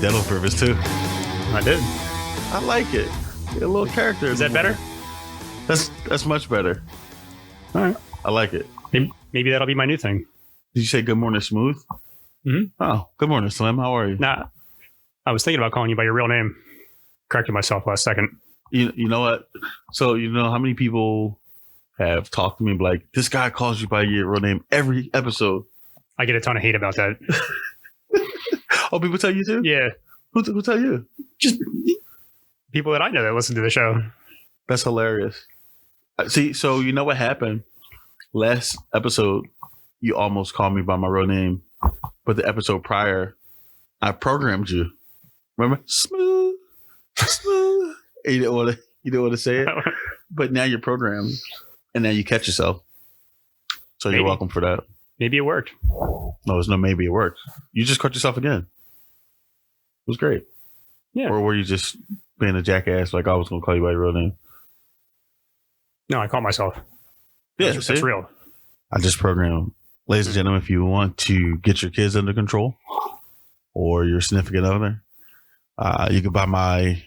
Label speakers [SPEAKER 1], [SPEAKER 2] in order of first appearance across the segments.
[SPEAKER 1] dental purpose too.
[SPEAKER 2] I did.
[SPEAKER 1] I like it. A little character.
[SPEAKER 2] Is that better?
[SPEAKER 1] That's much better.
[SPEAKER 2] All right.
[SPEAKER 1] I like it.
[SPEAKER 2] Maybe that'll be my new thing.
[SPEAKER 1] Did you say good morning, Smooth?
[SPEAKER 2] Mm-hmm.
[SPEAKER 1] Oh, good morning, Slim. How are you?
[SPEAKER 2] Nah, I was thinking about calling you by your real name. Corrected myself last second.
[SPEAKER 1] You know what? So you know how many people have talked to me like, this guy calls you by your real name every episode.
[SPEAKER 2] I get a ton of hate about that.
[SPEAKER 1] Oh, people tell you too?
[SPEAKER 2] Yeah.
[SPEAKER 1] Who tell you?
[SPEAKER 2] Just people that I know that listen to the show.
[SPEAKER 1] That's hilarious. See, so you know what happened? Last episode, you almost called me by my real name. But the episode prior, I programmed you. Remember? Smooth. And you didn't want to say it. But now you're programmed. And now you catch yourself. So
[SPEAKER 2] Maybe.
[SPEAKER 1] You're welcome for that.
[SPEAKER 2] Maybe it worked.
[SPEAKER 1] No, there's no maybe it worked. You just caught yourself again. It was great.
[SPEAKER 2] Yeah.
[SPEAKER 1] Or were you just being a jackass like I was going to call you by your real name?
[SPEAKER 2] No, I caught myself.
[SPEAKER 1] Yeah,
[SPEAKER 2] That's real.
[SPEAKER 1] I just programmed. Ladies and gentlemen, if you want to get your kids under control or your significant other, you can buy my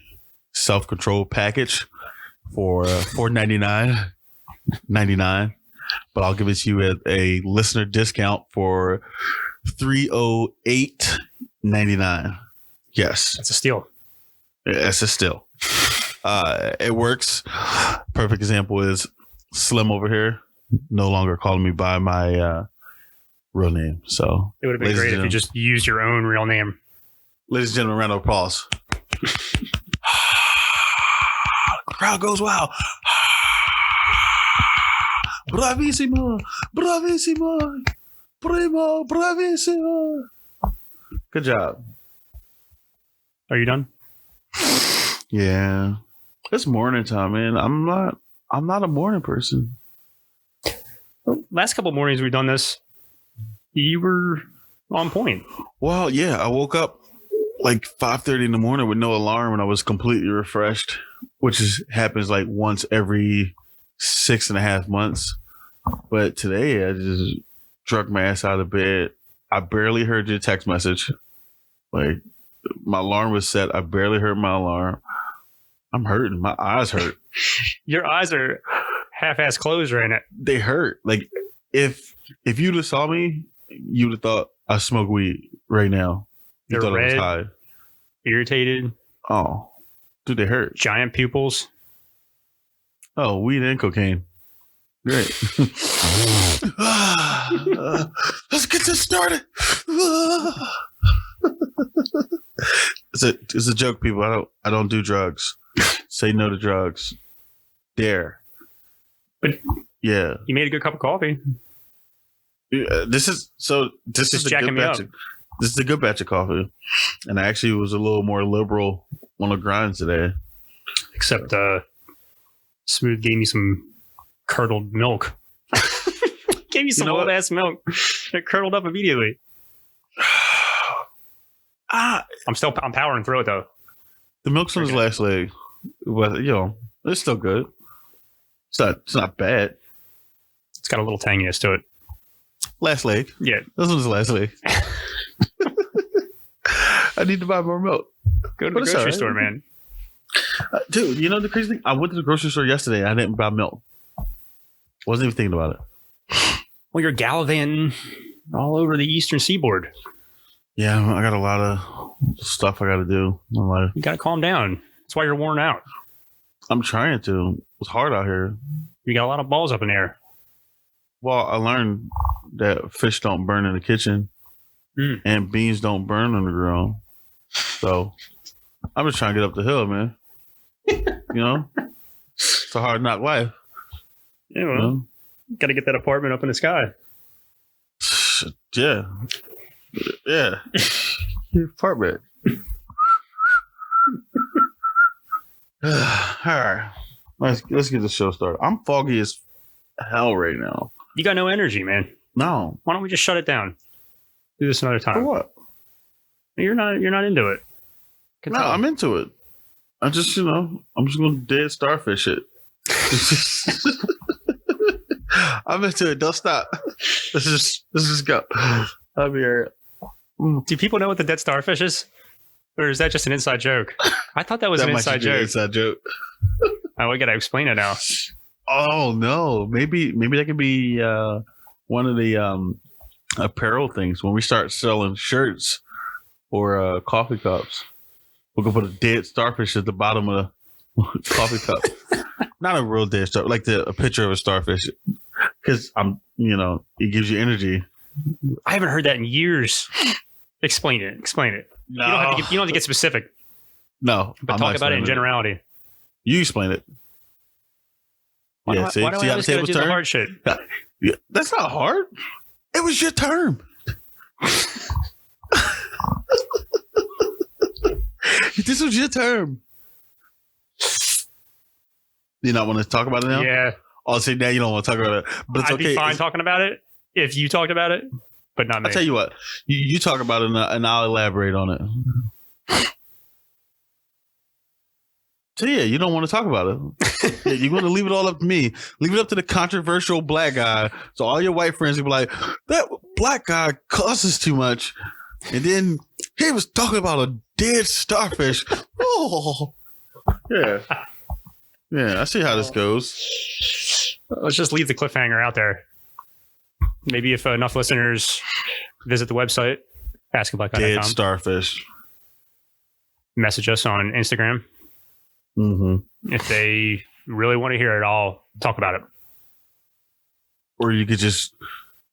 [SPEAKER 1] self-control package for $499.99. But I'll give it to you at a listener discount for $308.99. Yes.
[SPEAKER 2] That's a steal.
[SPEAKER 1] It's a steal. It works. Perfect example is Slim over here no longer calling me by my real name. So
[SPEAKER 2] It would have been great if you just used your own real name.
[SPEAKER 1] ladies and gentlemen, round of applause. Crowd goes wild. Bravissimo, bravissimo, primo, bravissimo. Good job.
[SPEAKER 2] Are you done?
[SPEAKER 1] Yeah, it's morning time, man. I'm not a morning person.
[SPEAKER 2] Last couple mornings we've done this, you were on point.
[SPEAKER 1] Well, yeah, I woke up like 5:30 in the morning with no alarm, and I was completely refreshed, which happens like once every 6.5 months. But today I just drug my ass out of bed. I barely heard your text message. Like my alarm was set. I barely heard my alarm. I'm hurting. My eyes hurt.
[SPEAKER 2] Your eyes are half-ass closed right now.
[SPEAKER 1] They hurt. Like if you'd have saw me, you'd have thought I smoke weed right now. You
[SPEAKER 2] They're
[SPEAKER 1] thought I was
[SPEAKER 2] red.
[SPEAKER 1] high.
[SPEAKER 2] Irritated,
[SPEAKER 1] Oh, dude, they hurt.
[SPEAKER 2] giant pupils.
[SPEAKER 1] Oh, weed and cocaine. Great. Let's get this started. It's a joke, people. I don't do drugs. Say no to drugs. Dare.
[SPEAKER 2] But
[SPEAKER 1] Yeah.
[SPEAKER 2] you made a good cup of coffee.
[SPEAKER 1] This is a
[SPEAKER 2] jacking
[SPEAKER 1] good
[SPEAKER 2] me
[SPEAKER 1] batch.
[SPEAKER 2] up.
[SPEAKER 1] This is a good batch of coffee, and I actually was a little more liberal on the grind today.
[SPEAKER 2] Except Smooth gave me some curdled milk. Gave me some
[SPEAKER 1] know what?
[SPEAKER 2] old ass milk. It curdled up immediately. I'm powering through it though.
[SPEAKER 1] The milk's on his last leg, but it's still good. It's not bad.
[SPEAKER 2] It's got a little tanginess to it.
[SPEAKER 1] Last leg.
[SPEAKER 2] Yeah.
[SPEAKER 1] This one's the last leg. I need to buy more milk.
[SPEAKER 2] Go to
[SPEAKER 1] But
[SPEAKER 2] the
[SPEAKER 1] it's
[SPEAKER 2] grocery
[SPEAKER 1] all right.
[SPEAKER 2] store, man.
[SPEAKER 1] Dude, you know the crazy thing? I went to the grocery store yesterday and I didn't buy milk. Wasn't even thinking about it.
[SPEAKER 2] Well, you're gallivanting all over the eastern seaboard.
[SPEAKER 1] Yeah, I got a lot of stuff I got to do in my life.
[SPEAKER 2] You got to calm down. That's why you're worn out.
[SPEAKER 1] I'm trying to. It's hard out here.
[SPEAKER 2] You got a lot of balls up in the air.
[SPEAKER 1] Well, I learned that fish don't burn in the kitchen and beans don't burn on the ground. So I'm just trying to get up the hill, man. It's a hard knock life.
[SPEAKER 2] Yeah, well, got to get that apartment up in the sky.
[SPEAKER 1] Yeah. Yeah. Apartment. All right. Let's get the show started. I'm foggy as hell right now.
[SPEAKER 2] You got no energy, man.
[SPEAKER 1] No.
[SPEAKER 2] Why don't we just shut it down? Do this another time.
[SPEAKER 1] For what?
[SPEAKER 2] You're not into it. Can
[SPEAKER 1] No,
[SPEAKER 2] tell.
[SPEAKER 1] I'm into it. I'm just going to dead starfish it. I'm into it. Don't stop. Let's just go. I'll be all right.
[SPEAKER 2] Do people know what the dead starfish is? Or is that just an inside joke? I thought that was an
[SPEAKER 1] might
[SPEAKER 2] inside
[SPEAKER 1] just be an
[SPEAKER 2] joke.
[SPEAKER 1] inside joke.
[SPEAKER 2] Oh, I gotta explain it now.
[SPEAKER 1] Oh no, maybe that could be one of the apparel things when we start selling shirts or coffee cups. We're gonna put a dead starfish at the bottom of the coffee cup. Not a real dead starfish, like a picture of a starfish, because it gives you energy.
[SPEAKER 2] I haven't heard that in years. Explain it.
[SPEAKER 1] No,
[SPEAKER 2] You don't have to get specific,
[SPEAKER 1] no,
[SPEAKER 2] but
[SPEAKER 1] I'm
[SPEAKER 2] talk
[SPEAKER 1] not
[SPEAKER 2] about it in
[SPEAKER 1] explaining
[SPEAKER 2] generality.
[SPEAKER 1] You explain it.
[SPEAKER 2] Why
[SPEAKER 1] Yeah,
[SPEAKER 2] do
[SPEAKER 1] see
[SPEAKER 2] I
[SPEAKER 1] how the
[SPEAKER 2] always gotta
[SPEAKER 1] tables
[SPEAKER 2] do the
[SPEAKER 1] turn?
[SPEAKER 2] hard shit?
[SPEAKER 1] Yeah, that's not hard. It was your term. This was your term. You not want to talk about it now?
[SPEAKER 2] Yeah,
[SPEAKER 1] Oh, see, now you don't want to talk about it. But it's
[SPEAKER 2] I'd
[SPEAKER 1] okay.
[SPEAKER 2] be fine talking about it if you talked about it, but not me.
[SPEAKER 1] I'll tell you what. You talk about it and I'll elaborate on it. So yeah, you don't want to talk about it. Yeah, you're going to leave it all up to me. Leave it up to the controversial black guy. So all your white friends will be like, that black guy cusses too much. And then he was talking about a dead starfish. Oh, yeah. Yeah, I see how this goes.
[SPEAKER 2] Let's just leave the cliffhanger out there. Maybe if enough listeners visit the website,
[SPEAKER 1] Dead
[SPEAKER 2] askablackguy.com,
[SPEAKER 1] starfish.
[SPEAKER 2] message us on Instagram.
[SPEAKER 1] Mm-hmm.
[SPEAKER 2] If they really want to hear it, I'll talk about it.
[SPEAKER 1] Or you could just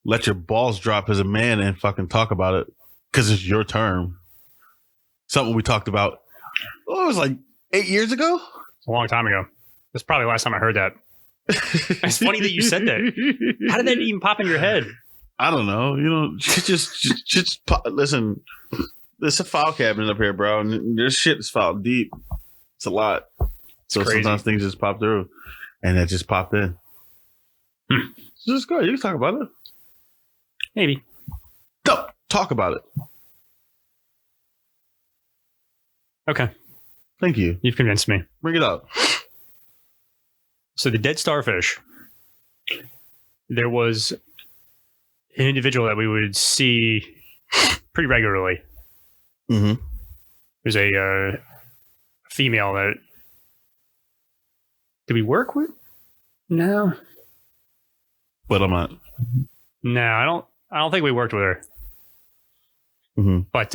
[SPEAKER 1] let your balls drop as a man and fucking talk about it because it's your term. Something we talked about. Oh, it was like 8 years ago.
[SPEAKER 2] It's a long time ago. That's probably the last time I heard that. It's funny that you said that. How did that even pop in your head?
[SPEAKER 1] I don't know. Just listen. There's a file cabinet up here, bro, and there's shit that's filed deep. It's a lot. So
[SPEAKER 2] crazy.
[SPEAKER 1] sometimes things just pop through, and that just popped in. So just go. You can talk about it.
[SPEAKER 2] Maybe.
[SPEAKER 1] No, talk about it.
[SPEAKER 2] Okay.
[SPEAKER 1] Thank you.
[SPEAKER 2] You've convinced me.
[SPEAKER 1] Bring it up.
[SPEAKER 2] So the dead starfish, there was an individual that we would see pretty regularly.
[SPEAKER 1] Mm-hmm.
[SPEAKER 2] There's a female that did we work with? No.
[SPEAKER 1] But I'm not.
[SPEAKER 2] No, I don't think we worked with her.
[SPEAKER 1] Mm-hmm.
[SPEAKER 2] But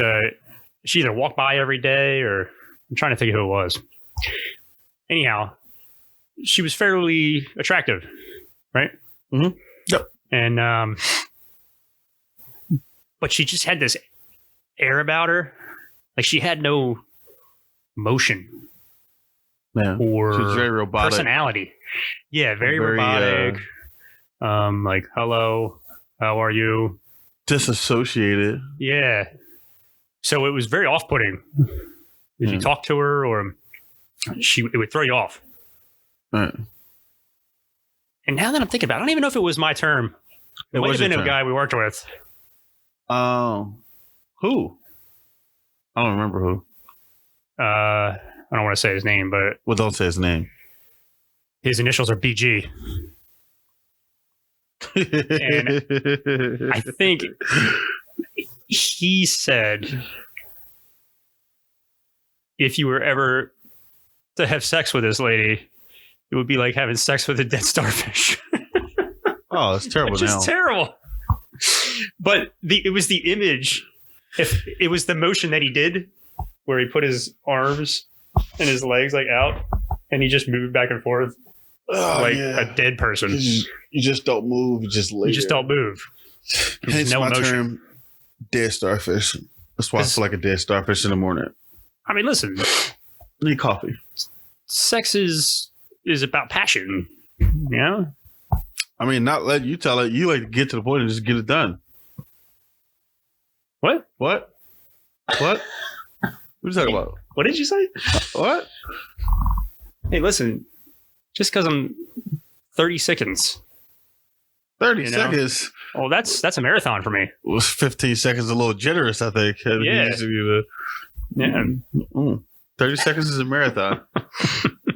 [SPEAKER 2] she either walked by every day or I'm trying to think of who it was. Anyhow, she was fairly attractive, right?
[SPEAKER 1] Mm-hmm. Yep.
[SPEAKER 2] And but she just had this air about her. Like she had no motion
[SPEAKER 1] Yeah.
[SPEAKER 2] or
[SPEAKER 1] She was very robotic.
[SPEAKER 2] personality. Yeah, very robotic. Like, hello, how are you?
[SPEAKER 1] Disassociated.
[SPEAKER 2] Yeah. So it was very off-putting. If you talk to her, or it would throw you off.
[SPEAKER 1] Right.
[SPEAKER 2] And now that I'm thinking about it, I don't even know if it was my term. It might have been a guy we worked with.
[SPEAKER 1] Who? I don't remember who.
[SPEAKER 2] I don't want to say his name, but
[SPEAKER 1] Well, don't say his name.
[SPEAKER 2] his initials are BG. I think he said if you were ever to have sex with this lady, it would be like having sex with a dead starfish.
[SPEAKER 1] Oh, it's terrible
[SPEAKER 2] Which
[SPEAKER 1] now.
[SPEAKER 2] is terrible. But it was the image. If it was the motion that he did, where he put his arms and his legs like out, and he just moved back and forth like a dead person.
[SPEAKER 1] You just don't move. You just lay
[SPEAKER 2] You just
[SPEAKER 1] there.
[SPEAKER 2] don't move.
[SPEAKER 1] Hence
[SPEAKER 2] no
[SPEAKER 1] my
[SPEAKER 2] emotion.
[SPEAKER 1] term, dead starfish. That's why I feel like a dead starfish in the morning.
[SPEAKER 2] I mean, listen,
[SPEAKER 1] Need coffee.
[SPEAKER 2] sex is about passion. You know?
[SPEAKER 1] I mean, not let you tell it. You like to get to the point and just get it done.
[SPEAKER 2] What?
[SPEAKER 1] What? What are you talking about?
[SPEAKER 2] What did you say?
[SPEAKER 1] What?
[SPEAKER 2] Hey, listen, just because I'm 30 seconds.
[SPEAKER 1] 30
[SPEAKER 2] You know?
[SPEAKER 1] seconds.
[SPEAKER 2] Oh, that's a marathon for me.
[SPEAKER 1] Was 15 seconds a little generous, I think.
[SPEAKER 2] Yeah. Yeah.
[SPEAKER 1] 30 seconds is a marathon.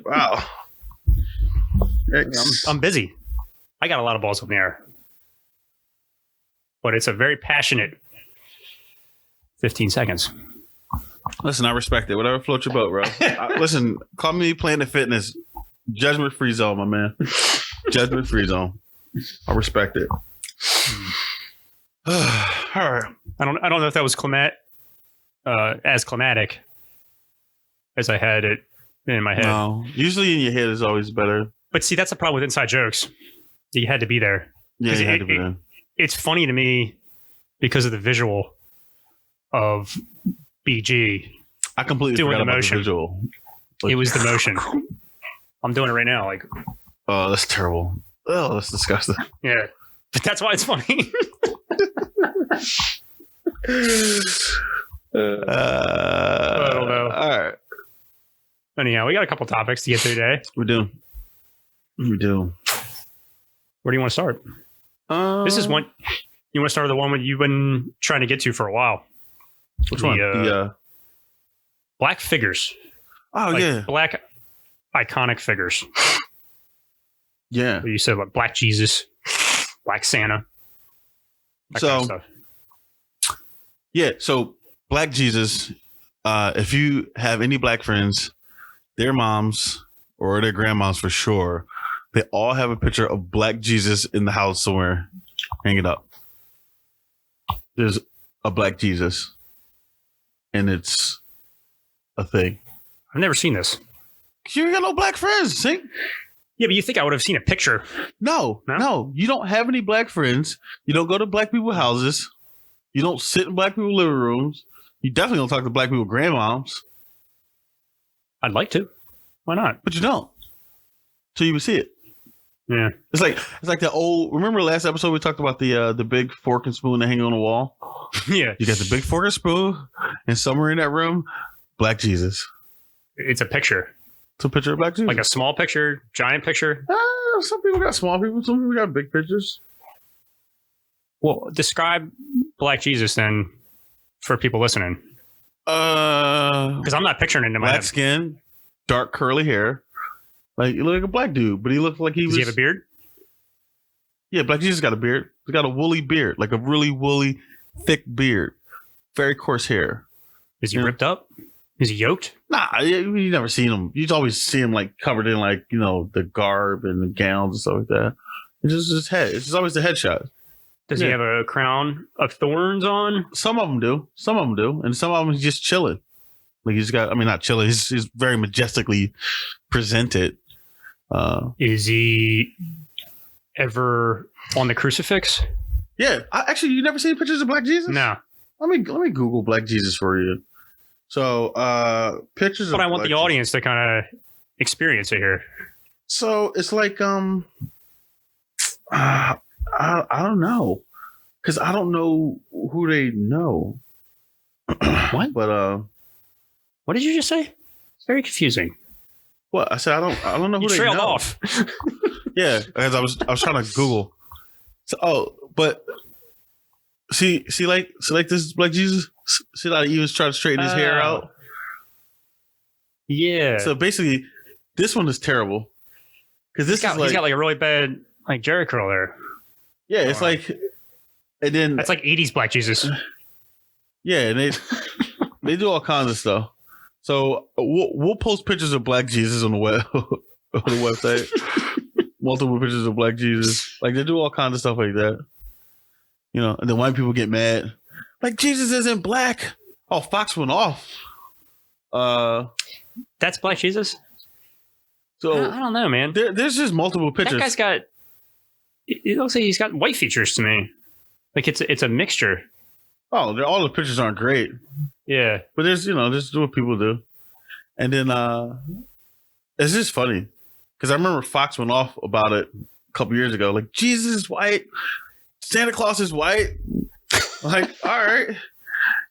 [SPEAKER 1] Wow.
[SPEAKER 2] I'm busy. I got a lot of balls in the air. But it's a very passionate 15 seconds.
[SPEAKER 1] Listen, I respect it. Whatever floats your boat, bro. Listen, call me Planet Fitness. Judgment free zone, my man. Judgment free zone. I respect it. All right.
[SPEAKER 2] I don't know if that was as climatic as I had it in my head.
[SPEAKER 1] No, usually in your head is always better.
[SPEAKER 2] But see, that's the problem with inside jokes. You had to be there.
[SPEAKER 1] Yeah, you had to be there.
[SPEAKER 2] It's funny to me because of the visual of BG.
[SPEAKER 1] I completely
[SPEAKER 2] doing
[SPEAKER 1] forgot
[SPEAKER 2] the
[SPEAKER 1] about
[SPEAKER 2] motion.
[SPEAKER 1] the visual.
[SPEAKER 2] It was the motion. I'm doing it right now. Like,
[SPEAKER 1] oh, that's terrible. Oh, that's disgusting.
[SPEAKER 2] yeah, but that's why it's funny. I don't know.
[SPEAKER 1] All right,
[SPEAKER 2] Anyhow, we got a couple topics to get to today.
[SPEAKER 1] we do.
[SPEAKER 2] Where do you want to start? This is one. You want to start with the one you've been trying to get to for a while.
[SPEAKER 1] Which one?
[SPEAKER 2] Black figures.
[SPEAKER 1] Oh yeah,
[SPEAKER 2] Black iconic figures.
[SPEAKER 1] yeah.
[SPEAKER 2] You said like Black Jesus, Black Santa. That
[SPEAKER 1] So
[SPEAKER 2] kind of stuff.
[SPEAKER 1] yeah, so Black Jesus. If you have any black friends, their moms or their grandmoms for sure, they all have a picture of Black Jesus in the house somewhere, hanging up. There's a Black Jesus, and it's a thing.
[SPEAKER 2] I've never seen this.
[SPEAKER 1] You ain't got no black friends, see?
[SPEAKER 2] Yeah, but you think I would have seen a picture?
[SPEAKER 1] No, you don't have any black friends. You don't go to black people's houses. You don't sit in black people's living rooms. You definitely don't talk to black people's grandmoms.
[SPEAKER 2] I'd like to. Why not?
[SPEAKER 1] But you don't. So you would see it.
[SPEAKER 2] Yeah.
[SPEAKER 1] It's like the old. Remember last episode we talked about the big fork and spoon that hang on the wall.
[SPEAKER 2] Yeah.
[SPEAKER 1] You got the big fork and spoon, and somewhere in that room, Black Jesus.
[SPEAKER 2] It's a picture.
[SPEAKER 1] It's a picture of Black Jesus.
[SPEAKER 2] Like a small picture, giant picture.
[SPEAKER 1] Some people got small people. Some people got big pictures.
[SPEAKER 2] Well, describe Black Jesus then for people listening. Because I'm not picturing it in my
[SPEAKER 1] Black
[SPEAKER 2] head.
[SPEAKER 1] skin, dark curly hair. Like he looked like a black dude, but he looked like
[SPEAKER 2] Does he have a beard?
[SPEAKER 1] Yeah, Black Jesus got a beard. He's got a woolly beard, like a really woolly, thick beard. Very coarse hair.
[SPEAKER 2] Is he ripped up? Is he yoked?
[SPEAKER 1] Nah, you never seen him. You always see him like covered in like, the garb and the gowns and stuff like that. It's just his head. It's just always the headshot.
[SPEAKER 2] Does he have a crown of thorns on?
[SPEAKER 1] Some of them do. And some of them he's just chilling. Like he's got, not chilling. He's very majestically presented.
[SPEAKER 2] Is he ever on the crucifix?
[SPEAKER 1] Yeah. Actually, you never seen pictures of Black Jesus?
[SPEAKER 2] No.
[SPEAKER 1] Let me Google Black Jesus for you. So, pictures
[SPEAKER 2] But
[SPEAKER 1] of
[SPEAKER 2] I want
[SPEAKER 1] Black
[SPEAKER 2] the audience to kind of experience it here.
[SPEAKER 1] So it's like, I don't know, because I don't know who they know.
[SPEAKER 2] What?
[SPEAKER 1] But
[SPEAKER 2] what did you just say? It's very confusing.
[SPEAKER 1] what I said, I don't know who
[SPEAKER 2] You
[SPEAKER 1] they
[SPEAKER 2] trailed
[SPEAKER 1] know.
[SPEAKER 2] off.
[SPEAKER 1] Yeah, as I was trying to Google. So, but see, like this Black Jesus. See how he was trying to straighten his hair out.
[SPEAKER 2] Yeah.
[SPEAKER 1] So basically, this one is terrible because
[SPEAKER 2] he's got like a really bad like Jerry curl there.
[SPEAKER 1] Yeah, it's like, and then
[SPEAKER 2] That's like 80s Black Jesus.
[SPEAKER 1] yeah, and they do all kinds of stuff. So we'll post pictures of Black Jesus on the web on the website. Multiple pictures of Black Jesus. Like they do all kinds of stuff like that. And then white people get mad. Like Jesus isn't black. Oh, Fox went off.
[SPEAKER 2] That's Black Jesus?
[SPEAKER 1] So
[SPEAKER 2] I don't know, man.
[SPEAKER 1] there's just multiple pictures.
[SPEAKER 2] That guy's got. It looks like he's got white features to me. Like it's a mixture.
[SPEAKER 1] Oh, all the pictures aren't great.
[SPEAKER 2] Yeah.
[SPEAKER 1] But there's what people do. And then it's just funny. Because I remember Fox went off about it a couple years ago. Like, Jesus is white. Santa Claus is white. Like, all right.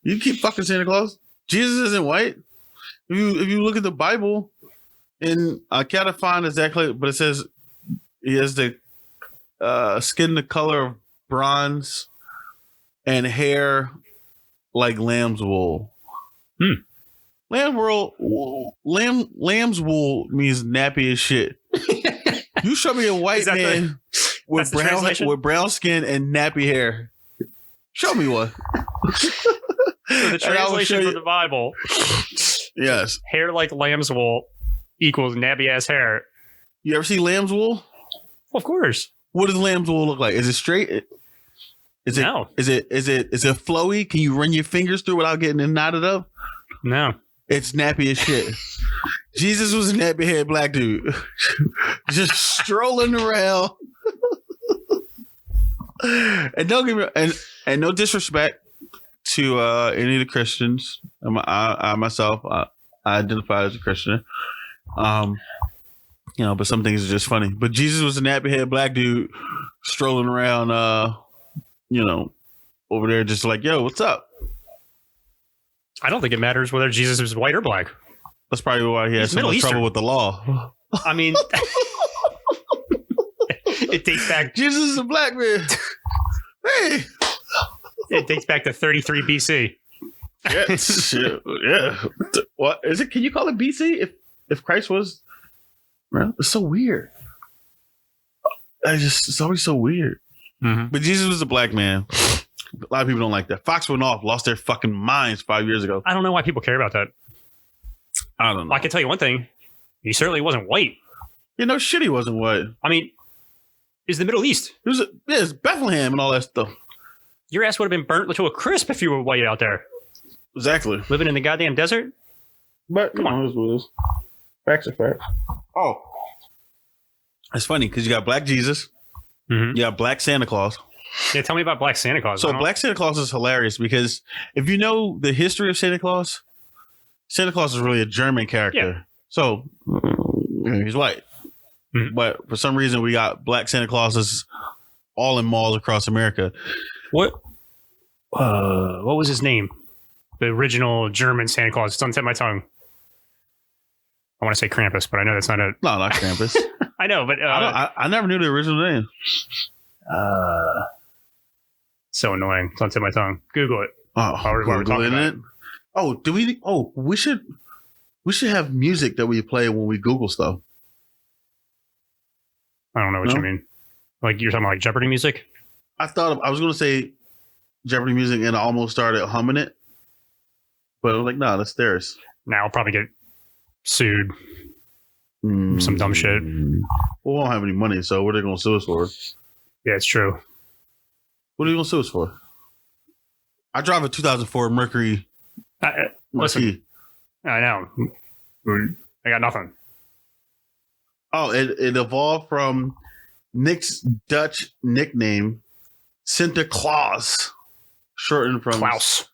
[SPEAKER 1] You keep fucking Santa Claus. Jesus isn't white. If you look at the Bible, and I can't find exactly, but it says he has the skin the color of bronze and hair like lamb's wool. Lamb's wool means nappy as shit. You show me a white man with brown skin and nappy hair. Show me one.
[SPEAKER 2] So the
[SPEAKER 1] And I will show
[SPEAKER 2] translation
[SPEAKER 1] you-
[SPEAKER 2] from the Bible:
[SPEAKER 1] Yes.
[SPEAKER 2] hair like lamb's wool equals nabby ass hair.
[SPEAKER 1] You ever see lamb's wool?
[SPEAKER 2] Well, of course.
[SPEAKER 1] What does lamb's wool look like? Is it straight? Is it?
[SPEAKER 2] No.
[SPEAKER 1] Is it flowy? Can you run your fingers through without getting it knotted up?
[SPEAKER 2] No.
[SPEAKER 1] It's nappy as shit. Jesus was a nappy head black dude, just strolling around. And don't get me and no disrespect to any of the Christians. I myself, I identify as a Christian. But some things are just funny. But Jesus was a nappy head black dude strolling around, over there, just like, yo, what's up?
[SPEAKER 2] I don't think it matters whether Jesus is white or black.
[SPEAKER 1] That's probably why he had
[SPEAKER 2] He's
[SPEAKER 1] so
[SPEAKER 2] Middle
[SPEAKER 1] much
[SPEAKER 2] Eastern.
[SPEAKER 1] trouble with the law.
[SPEAKER 2] I mean, it dates back.
[SPEAKER 1] Jesus is a black man. Hey.
[SPEAKER 2] It dates back to 33 BC.
[SPEAKER 1] Yeah. Shit. Yeah. What is it? Can you call it BC if Christ was? Well, it's so weird. It's always so weird.
[SPEAKER 2] Mm-hmm.
[SPEAKER 1] But Jesus was a black man. A lot of people don't like that. Fox went off, lost their fucking minds 5 years ago.
[SPEAKER 2] I don't know why people care about that.
[SPEAKER 1] I don't know.
[SPEAKER 2] I can tell you one thing: he certainly wasn't white.
[SPEAKER 1] Shit, he wasn't white.
[SPEAKER 2] I mean, it's the Middle East.
[SPEAKER 1] It's Bethlehem and all that stuff.
[SPEAKER 2] Your ass would have been burnt to a crisp if you were white out there,
[SPEAKER 1] Exactly.
[SPEAKER 2] living in the goddamn desert.
[SPEAKER 1] But come on, it is. Facts are facts. Oh, it's funny because you got Black Jesus,
[SPEAKER 2] Mm-hmm.
[SPEAKER 1] you got Black Santa Claus.
[SPEAKER 2] Yeah, tell me about Black Santa Claus.
[SPEAKER 1] So Black Santa Claus is hilarious because if you know the history of Santa Claus is really a German character.
[SPEAKER 2] Yeah.
[SPEAKER 1] So he's white.
[SPEAKER 2] Mhm.
[SPEAKER 1] But for some reason we got Black Santa Clauses all in malls across America.
[SPEAKER 2] What was his name? The original German Santa Claus. It's on the tip of my tongue. I want to say Krampus, but I know that's not it.
[SPEAKER 1] No, not Krampus.
[SPEAKER 2] I know, but
[SPEAKER 1] I never knew the original name.
[SPEAKER 2] so annoying. It's on the tip of my tongue. Google it.
[SPEAKER 1] Oh,
[SPEAKER 2] While we're talking
[SPEAKER 1] Googling
[SPEAKER 2] about
[SPEAKER 1] it. Oh, we should have music that we play when we Google stuff.
[SPEAKER 2] I don't know what
[SPEAKER 1] No?
[SPEAKER 2] you mean. Like you're talking about like Jeopardy music?
[SPEAKER 1] I was going to say Jeopardy music and I almost started humming it. But I was like, no, that's theirs.
[SPEAKER 2] Now I'll probably get sued. Some dumb shit.
[SPEAKER 1] We won't have any money, so what are they going to sue us for?
[SPEAKER 2] Yeah, it's true.
[SPEAKER 1] What are you going to sue us for? I drive a 2004 Mercury
[SPEAKER 2] Listen,
[SPEAKER 1] Marquis.
[SPEAKER 2] I know. I got nothing.
[SPEAKER 1] Oh, it evolved from Nick's Dutch nickname, Santa Claus, shortened from
[SPEAKER 2] Klaus.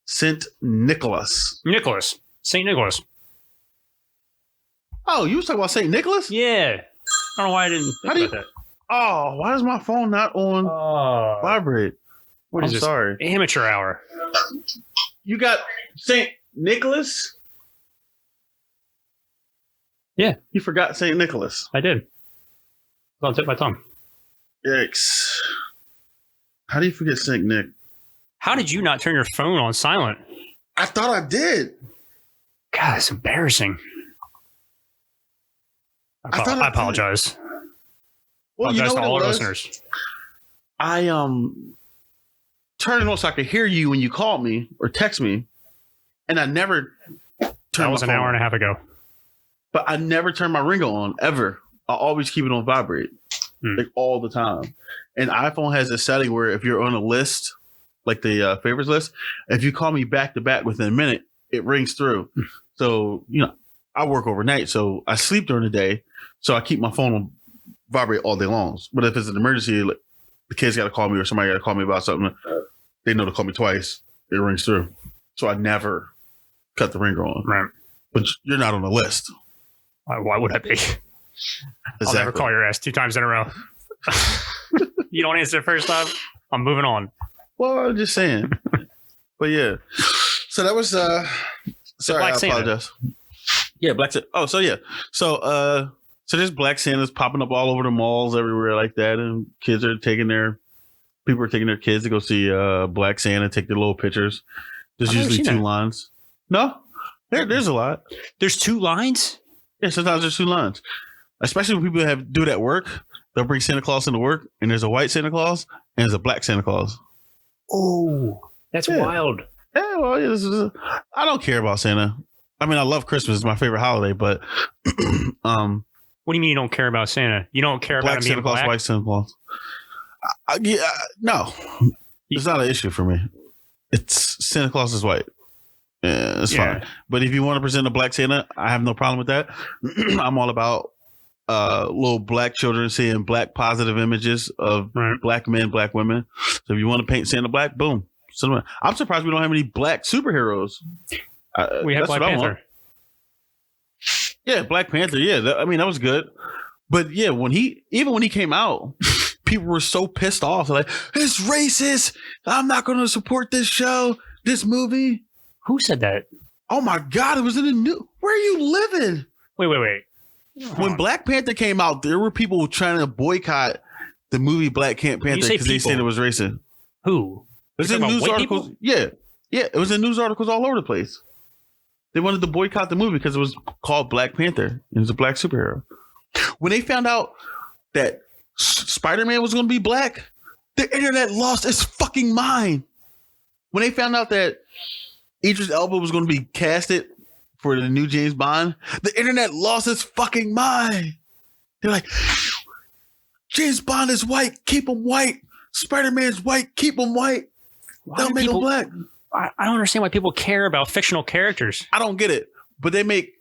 [SPEAKER 1] Saint Nicholas.
[SPEAKER 2] Nicholas. St. Nicholas.
[SPEAKER 1] Oh, you was talking about Saint Nicholas?
[SPEAKER 2] Yeah. I don't know why I didn't think
[SPEAKER 1] How do you-
[SPEAKER 2] about
[SPEAKER 1] Oh, why is my phone not on
[SPEAKER 2] that. Oh.
[SPEAKER 1] vibrate?
[SPEAKER 2] What
[SPEAKER 1] I'm
[SPEAKER 2] is this?
[SPEAKER 1] sorry.
[SPEAKER 2] Amateur hour.
[SPEAKER 1] You got Saint Nicholas?
[SPEAKER 2] Yeah.
[SPEAKER 1] You forgot Saint Nicholas.
[SPEAKER 2] I did. It's on the tip of my tongue.
[SPEAKER 1] Yikes. How do you forget Saint Nick?
[SPEAKER 2] How did you not turn your phone on silent?
[SPEAKER 1] I thought I did.
[SPEAKER 2] God, it's embarrassing.
[SPEAKER 1] I thought I
[SPEAKER 2] I apologize.
[SPEAKER 1] Well, you know
[SPEAKER 2] Apologize to
[SPEAKER 1] what
[SPEAKER 2] all
[SPEAKER 1] it
[SPEAKER 2] our
[SPEAKER 1] was?
[SPEAKER 2] listeners.
[SPEAKER 1] I turned it on so I could hear you when you called me or text me, and I never turned
[SPEAKER 2] That was
[SPEAKER 1] my
[SPEAKER 2] an
[SPEAKER 1] phone
[SPEAKER 2] hour
[SPEAKER 1] on.
[SPEAKER 2] and a half ago.
[SPEAKER 1] But I never turn my ringer on ever. I always keep it on vibrate, like all the time. And iPhone has a setting where if you're on a list, like the favorites list, if you call me back to back within a minute, it rings through. So I work overnight, so I sleep during the day, so I keep my phone on vibrate all day long. But if it's an emergency, like, the kids got to call me or somebody got to call me about something, they know to call me twice. It rings through, so I never cut the ringer on.
[SPEAKER 2] Right.
[SPEAKER 1] But you're not on the list.
[SPEAKER 2] Why would I be? I'll never call your ass 2 times in a row. You don't answer the first time, I'm moving on.
[SPEAKER 1] Well, I'm just saying. But yeah. So that was sorry,
[SPEAKER 2] Black
[SPEAKER 1] I
[SPEAKER 2] Santa.
[SPEAKER 1] apologize. Yeah, Black Santa. Oh, so yeah. So there's Black Santas popping up all over the malls everywhere like that, and people are taking their kids to go see Black Santa, take their little pictures. There's
[SPEAKER 2] I've never
[SPEAKER 1] usually
[SPEAKER 2] seen
[SPEAKER 1] 2
[SPEAKER 2] that.
[SPEAKER 1] lines. No? There's a lot.
[SPEAKER 2] There's 2 lines?
[SPEAKER 1] Yeah, sometimes there's 2 lines. Especially when people do it at work. They'll bring Santa Claus into work, and there's a white Santa Claus and there's a black Santa Claus.
[SPEAKER 2] Oh, that's
[SPEAKER 1] Yeah.
[SPEAKER 2] wild.
[SPEAKER 1] Yeah, well, I don't care about Santa. I mean, I love Christmas. It's my favorite holiday, but
[SPEAKER 2] What do you mean you don't care about Santa? You don't care
[SPEAKER 1] black
[SPEAKER 2] about him
[SPEAKER 1] Santa
[SPEAKER 2] being
[SPEAKER 1] Claus,
[SPEAKER 2] black?
[SPEAKER 1] white Santa Claus. Yeah, no, it's not an issue for me. It's Santa Claus is white. Yeah, it's fine. But if you want to present a black Santa, I have no problem with that. I'm all about little black children seeing black positive images of black men, black women. So if you want to paint Santa black, boom. I'm surprised we don't have any black superheroes.
[SPEAKER 2] We have Black Panther.
[SPEAKER 1] Yeah, Black Panther. Yeah, that was good. But yeah, when he came out, people were so pissed off. They're like, it's racist. I'm not going to support this show, this movie.
[SPEAKER 2] Who said that?
[SPEAKER 1] Oh my God, it was in the news. Where are you living?
[SPEAKER 2] Wait.
[SPEAKER 1] When Black Panther came out, there were people trying to boycott the movie Black Panther because they said it was racist.
[SPEAKER 2] Who?
[SPEAKER 1] It was in news articles. Yeah, it was in news articles all over the place. They wanted to boycott the movie because it was called Black Panther. It was a black superhero. When they found out that Spider-Man was going to be black, the internet lost its fucking mind. When they found out that Idris Elba was going to be casted for the new James Bond, the internet lost its fucking mind. They're like, James Bond is white, keep him white. Spider-Man's white, keep him white. They'll make him black.
[SPEAKER 2] I don't understand why people care about fictional characters.
[SPEAKER 1] I don't get it. But they make,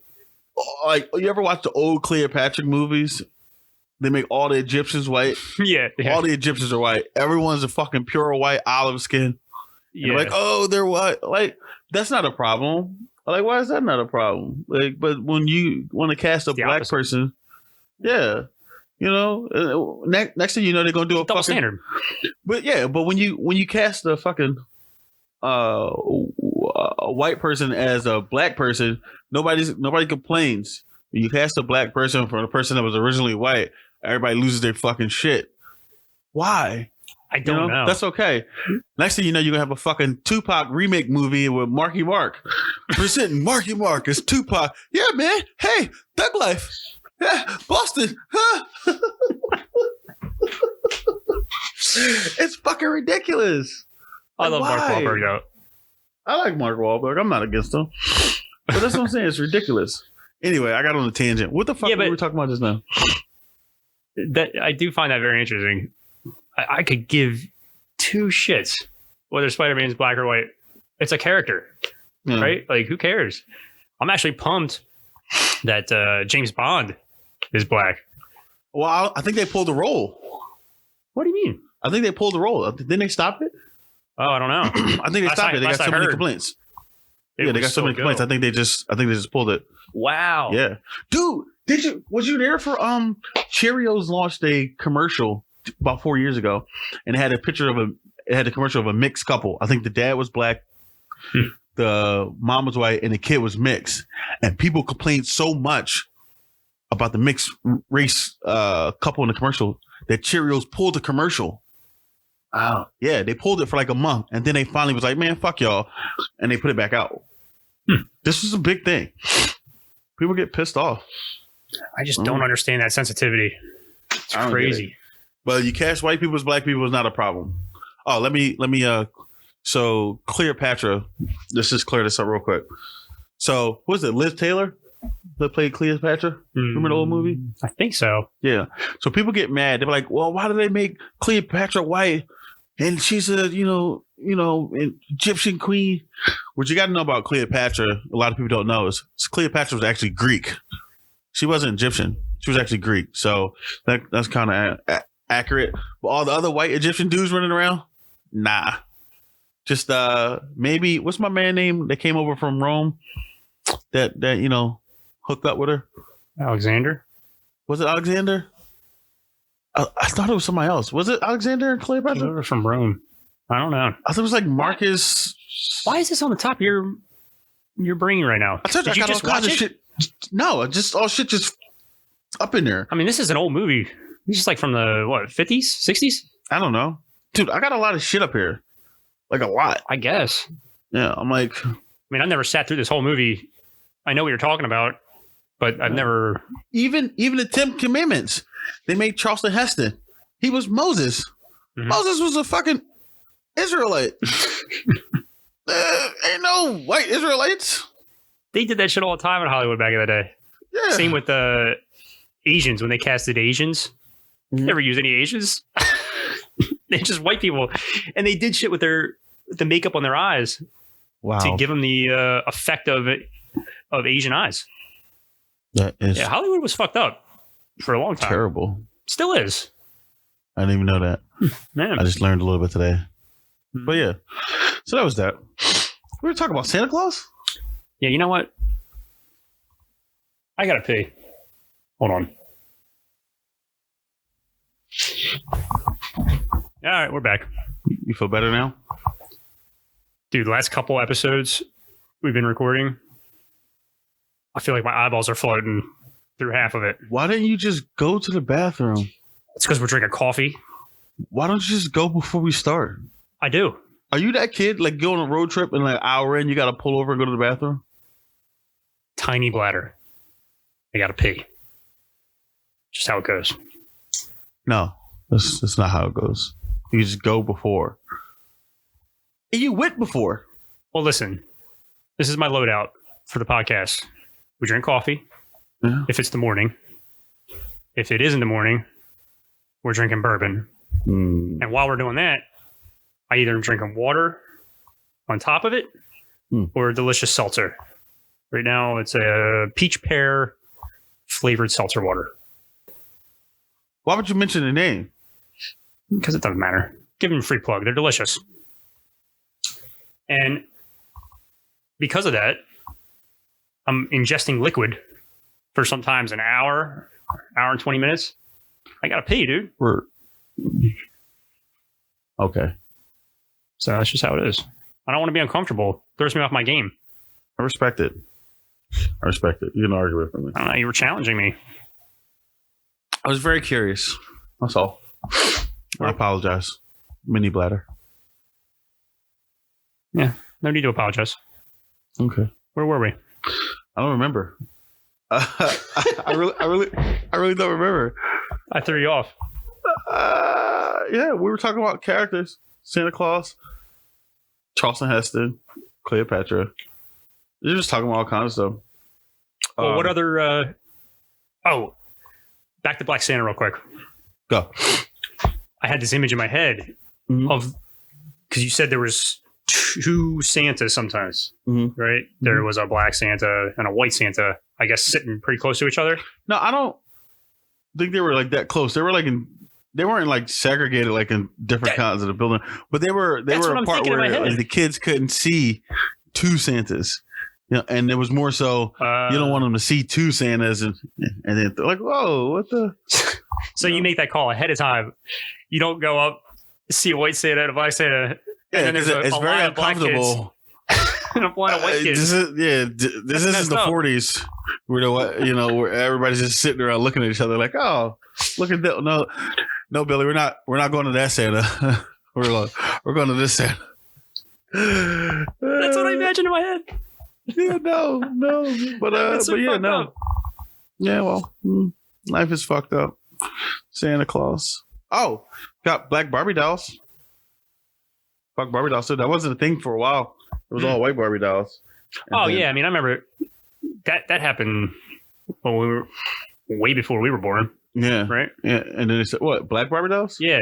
[SPEAKER 1] like, you ever watch the old Cleopatra movies? They make all the Egyptians white.
[SPEAKER 2] Yeah.
[SPEAKER 1] All the Egyptians are white. Everyone's a fucking pure white, olive skin. Yeah. Like, oh, they're white. Like, that's not a problem. Like, why is that not a problem? Like, but when you want to cast a black person, yeah. You know, next thing you know, they're gonna do a
[SPEAKER 2] double
[SPEAKER 1] fucking
[SPEAKER 2] standard.
[SPEAKER 1] But yeah, but when you cast a fucking a white person as a black person, nobody complains. When you cast a black person for a person that was originally white, everybody loses their fucking shit. Why?
[SPEAKER 2] I don't know.
[SPEAKER 1] That's okay. Next thing you know, you're gonna have a fucking Tupac remake movie with Marky Mark. Presenting Marky Mark as Tupac. Yeah, man. Hey, Thug Life. Yeah, Boston. Huh? It's fucking ridiculous.
[SPEAKER 2] I love Mark Wahlberg though.
[SPEAKER 1] I like Mark Wahlberg. I'm not against him. But that's what I'm saying. It's ridiculous. Anyway, I got on a tangent. What the fuck were we talking about just now?
[SPEAKER 2] That I do find that very interesting. I could give two shits whether Spider-Man's black or white. It's a character, right? Like, who cares? I'm actually pumped that James Bond is black.
[SPEAKER 1] Well, I think they pulled the role.
[SPEAKER 2] What do you mean?
[SPEAKER 1] I think they pulled the role. Didn't they stop it?
[SPEAKER 2] Oh, I don't know.
[SPEAKER 1] I think they stopped it. They got so many complaints. Yeah, they got so many complaints. I think they just pulled it.
[SPEAKER 2] Wow.
[SPEAKER 1] Yeah. Dude, was you there for Cheerios launched a commercial about 4 years ago, and it had a commercial of a mixed couple. I think the dad was black, the mom was white, and the kid was mixed. And people complained so much about the mixed race couple in the commercial that Cheerios pulled the commercial. Wow. Yeah, they pulled it for like a month, and then they finally was like, man, fuck y'all, and they put it back out. This was a big thing. People get pissed off.
[SPEAKER 2] I just don't understand that sensitivity. It's crazy.
[SPEAKER 1] But you cast white people as black people is not a problem. Oh, let me so Cleopatra, let's just clear this up real quick. So what was it, Liz Taylor that played Cleopatra? Remember the old movie?
[SPEAKER 2] I think so.
[SPEAKER 1] Yeah. So people get mad. They're like, well, why do they make Cleopatra white? And she's a, an Egyptian queen. What you got to know about Cleopatra, a lot of people don't know, is Cleopatra was actually Greek. She wasn't Egyptian. She was actually Greek. So that's kind of accurate. But all the other white Egyptian dudes running around, nah. Just maybe, what's my man name that came over from Rome that hooked up with her?
[SPEAKER 2] Alexander?
[SPEAKER 1] Was it Alexander? I thought it was somebody else. Was it Alexander and Cleopatra?
[SPEAKER 2] From Rome. I don't know.
[SPEAKER 1] I thought it was like Marcus.
[SPEAKER 2] Why is this on the top of your brain right now?
[SPEAKER 1] I told you, I got all kinds of shit. No, just all shit just up in there.
[SPEAKER 2] I mean, this is an old movie. This is like from the, 50s, 60s?
[SPEAKER 1] I don't know. Dude, I got a lot of shit up here. Like a lot.
[SPEAKER 2] I guess.
[SPEAKER 1] Yeah, I'm like.
[SPEAKER 2] I mean, I've never sat through this whole movie. I know what you're talking about, but I've never.
[SPEAKER 1] Even the 10 Commandments. They made Charleston Heston. He was Moses. Mm-hmm. Moses was a fucking Israelite. Ain't no white Israelites.
[SPEAKER 2] They did that shit all the time in Hollywood back in the day.
[SPEAKER 1] Yeah.
[SPEAKER 2] Same with the Asians when they casted Asians.
[SPEAKER 1] Mhm.
[SPEAKER 2] Never used any Asians. They're just white people, and they did shit with the makeup on their eyes
[SPEAKER 1] Wow.
[SPEAKER 2] to give them the effect of Asian eyes.
[SPEAKER 1] That is
[SPEAKER 2] Yeah, Hollywood was fucked up for a long time.
[SPEAKER 1] terrible.
[SPEAKER 2] Still is.
[SPEAKER 1] I didn't even know that.
[SPEAKER 2] Man.
[SPEAKER 1] I just learned a little bit today.
[SPEAKER 2] Hmm.
[SPEAKER 1] But yeah. So that was that. We were talking about Santa Claus?
[SPEAKER 2] Yeah, you know what? I gotta pee. Hold on. All right, we're back.
[SPEAKER 1] You feel better now?
[SPEAKER 2] Dude, the last couple episodes we've been recording, I feel like my eyeballs are floating through half of it.
[SPEAKER 1] Why didn't you just go to the bathroom?
[SPEAKER 2] It's because we're drinking coffee.
[SPEAKER 1] Why don't you just go before we start?
[SPEAKER 2] I do.
[SPEAKER 1] Are you that kid like go on a road trip and like an hour in you got to pull over and go to the bathroom?
[SPEAKER 2] Tiny bladder. I gotta pee. Just how it goes.
[SPEAKER 1] No, that's not how it goes. You just go before. And you went before.
[SPEAKER 2] Well, listen, this is my loadout for the podcast. We drink coffee
[SPEAKER 1] Yeah.
[SPEAKER 2] if it's the morning. If it isn't the morning, we're drinking bourbon.
[SPEAKER 1] Mm.
[SPEAKER 2] And while we're doing that, I either am drinking water on top of it or a delicious seltzer. Right now, it's a peach pear flavored seltzer water.
[SPEAKER 1] Why would you mention the name?
[SPEAKER 2] Because it doesn't matter. Give them a free plug. They're delicious. And because of that, I'm ingesting liquid for sometimes an hour and 20 minutes. I got to pee, dude.
[SPEAKER 1] Okay.
[SPEAKER 2] So that's just how it is. I don't want to be uncomfortable. Throws me off my game.
[SPEAKER 1] I respect it. You can argue with me.
[SPEAKER 2] I don't know. You were challenging me.
[SPEAKER 1] I was very curious. That's all. I apologize. Mini bladder.
[SPEAKER 2] No need to apologize.
[SPEAKER 1] Okay.
[SPEAKER 2] Where were we?
[SPEAKER 1] I don't remember. I really don't remember.
[SPEAKER 2] I threw you off.
[SPEAKER 1] Yeah, we were talking about characters. Santa Claus, Charleston Heston, Cleopatra. You're just talking about all kinds of stuff.
[SPEAKER 2] Well, what other... back to Black Santa real quick.
[SPEAKER 1] Go.
[SPEAKER 2] I had this image in my head
[SPEAKER 1] Mhm.
[SPEAKER 2] of... Because you said there was two Santas sometimes, right? There was a black Santa and a white Santa, I guess, sitting pretty close to each other.
[SPEAKER 1] No, I don't think they were like that close. They were like they weren't like segregated like in different kinds of the building, but they were a part where like, the kids couldn't see two Santas. You know, and it was more so you don't want them to see two Santas and then they're like, whoa, what the?
[SPEAKER 2] So you make that call ahead of time. You don't go up, see a white Santa and a black Santa.
[SPEAKER 1] Yeah,
[SPEAKER 2] and then there's
[SPEAKER 1] it's
[SPEAKER 2] a
[SPEAKER 1] very
[SPEAKER 2] line of black
[SPEAKER 1] uncomfortable.
[SPEAKER 2] and a line of white kids.
[SPEAKER 1] This isn't the 40s where everybody's just sitting around looking at each other like, oh, look at that. No, Billy, we're not going to that Santa. we're going to this Santa.
[SPEAKER 2] That's what I imagined in my head.
[SPEAKER 1] Yeah, no, but
[SPEAKER 2] so
[SPEAKER 1] yeah, no,
[SPEAKER 2] up.
[SPEAKER 1] yeah. Well, life is fucked up. Santa Claus. Oh, got black Barbie dolls. Fuck Barbie dolls too. That wasn't a thing for a while. It was all white Barbie dolls.
[SPEAKER 2] Oh yeah, I mean, I remember that happened when we were way before we were born.
[SPEAKER 1] Yeah,
[SPEAKER 2] right.
[SPEAKER 1] Yeah, and then they said what? Black Barbie dolls?
[SPEAKER 2] Yeah.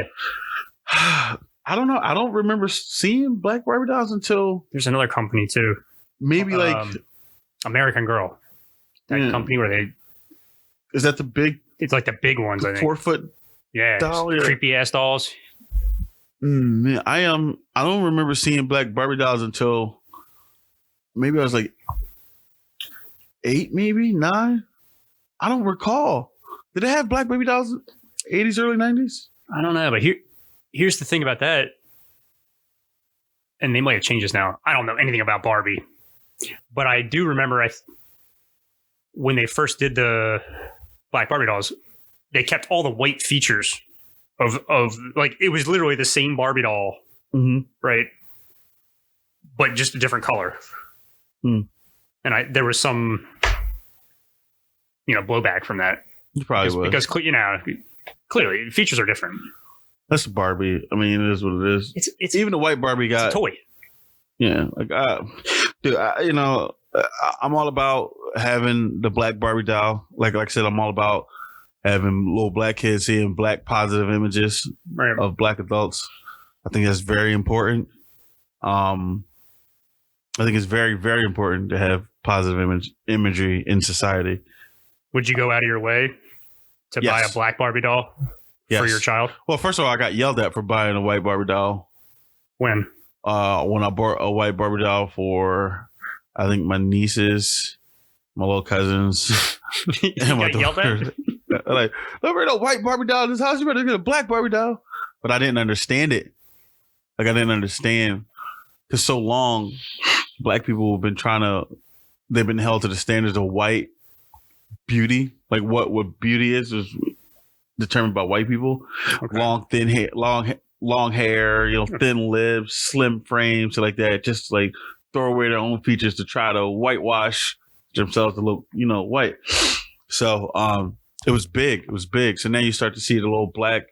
[SPEAKER 1] I don't know. I don't remember seeing black Barbie dolls until
[SPEAKER 2] there's another company too.
[SPEAKER 1] Maybe like
[SPEAKER 2] American Girl. That company where they
[SPEAKER 1] is that the big?
[SPEAKER 2] It's like the big ones. I think
[SPEAKER 1] 4 foot.
[SPEAKER 2] Yeah,
[SPEAKER 1] doll,
[SPEAKER 2] creepy ass dolls.
[SPEAKER 1] Man, I don't remember seeing black Barbie dolls until maybe I was like 8, maybe 9. I don't recall. Did they have black baby dolls in 80s, early 90s?
[SPEAKER 2] I don't know, but here's the thing about that, and they might have changed this now. I don't know anything about Barbie, but I do remember when they first did the black Barbie dolls, they kept all the white features of like it was literally the same Barbie doll, right? But just a different color. And there was some, blowback from that.
[SPEAKER 1] It probably was
[SPEAKER 2] because clearly features are different.
[SPEAKER 1] That's Barbie. I mean, it is what it is.
[SPEAKER 2] It's
[SPEAKER 1] even the white Barbie got
[SPEAKER 2] it's a toy.
[SPEAKER 1] Yeah, like dude, I'm all about having the black Barbie doll. Like I said, I'm all about having little black kids seeing black positive images
[SPEAKER 2] Right.
[SPEAKER 1] of black adults. I think that's very important. I think it's very, very important to have positive imagery in society.
[SPEAKER 2] Would you go out of your way to buy a black Barbie doll for your child?
[SPEAKER 1] Well, first of all, I got yelled at for buying a white Barbie doll.
[SPEAKER 2] When?
[SPEAKER 1] When I bought a white Barbie doll for, I think, my nieces, my little cousins,
[SPEAKER 2] and my daughter.
[SPEAKER 1] Like, don't bring a white Barbie doll in this house. You better get a black Barbie doll. But I didn't understand it. Like, I didn't understand. Because so long, black people have been they've been held to the standards of white beauty. Like, what beauty is determined by white people. Okay. Long, thin hair, long hair, thin lips, slim frames, like that. Just like throw away their own features to try to whitewash themselves to look, white. So, it was big. It was big. So now you start to see the little black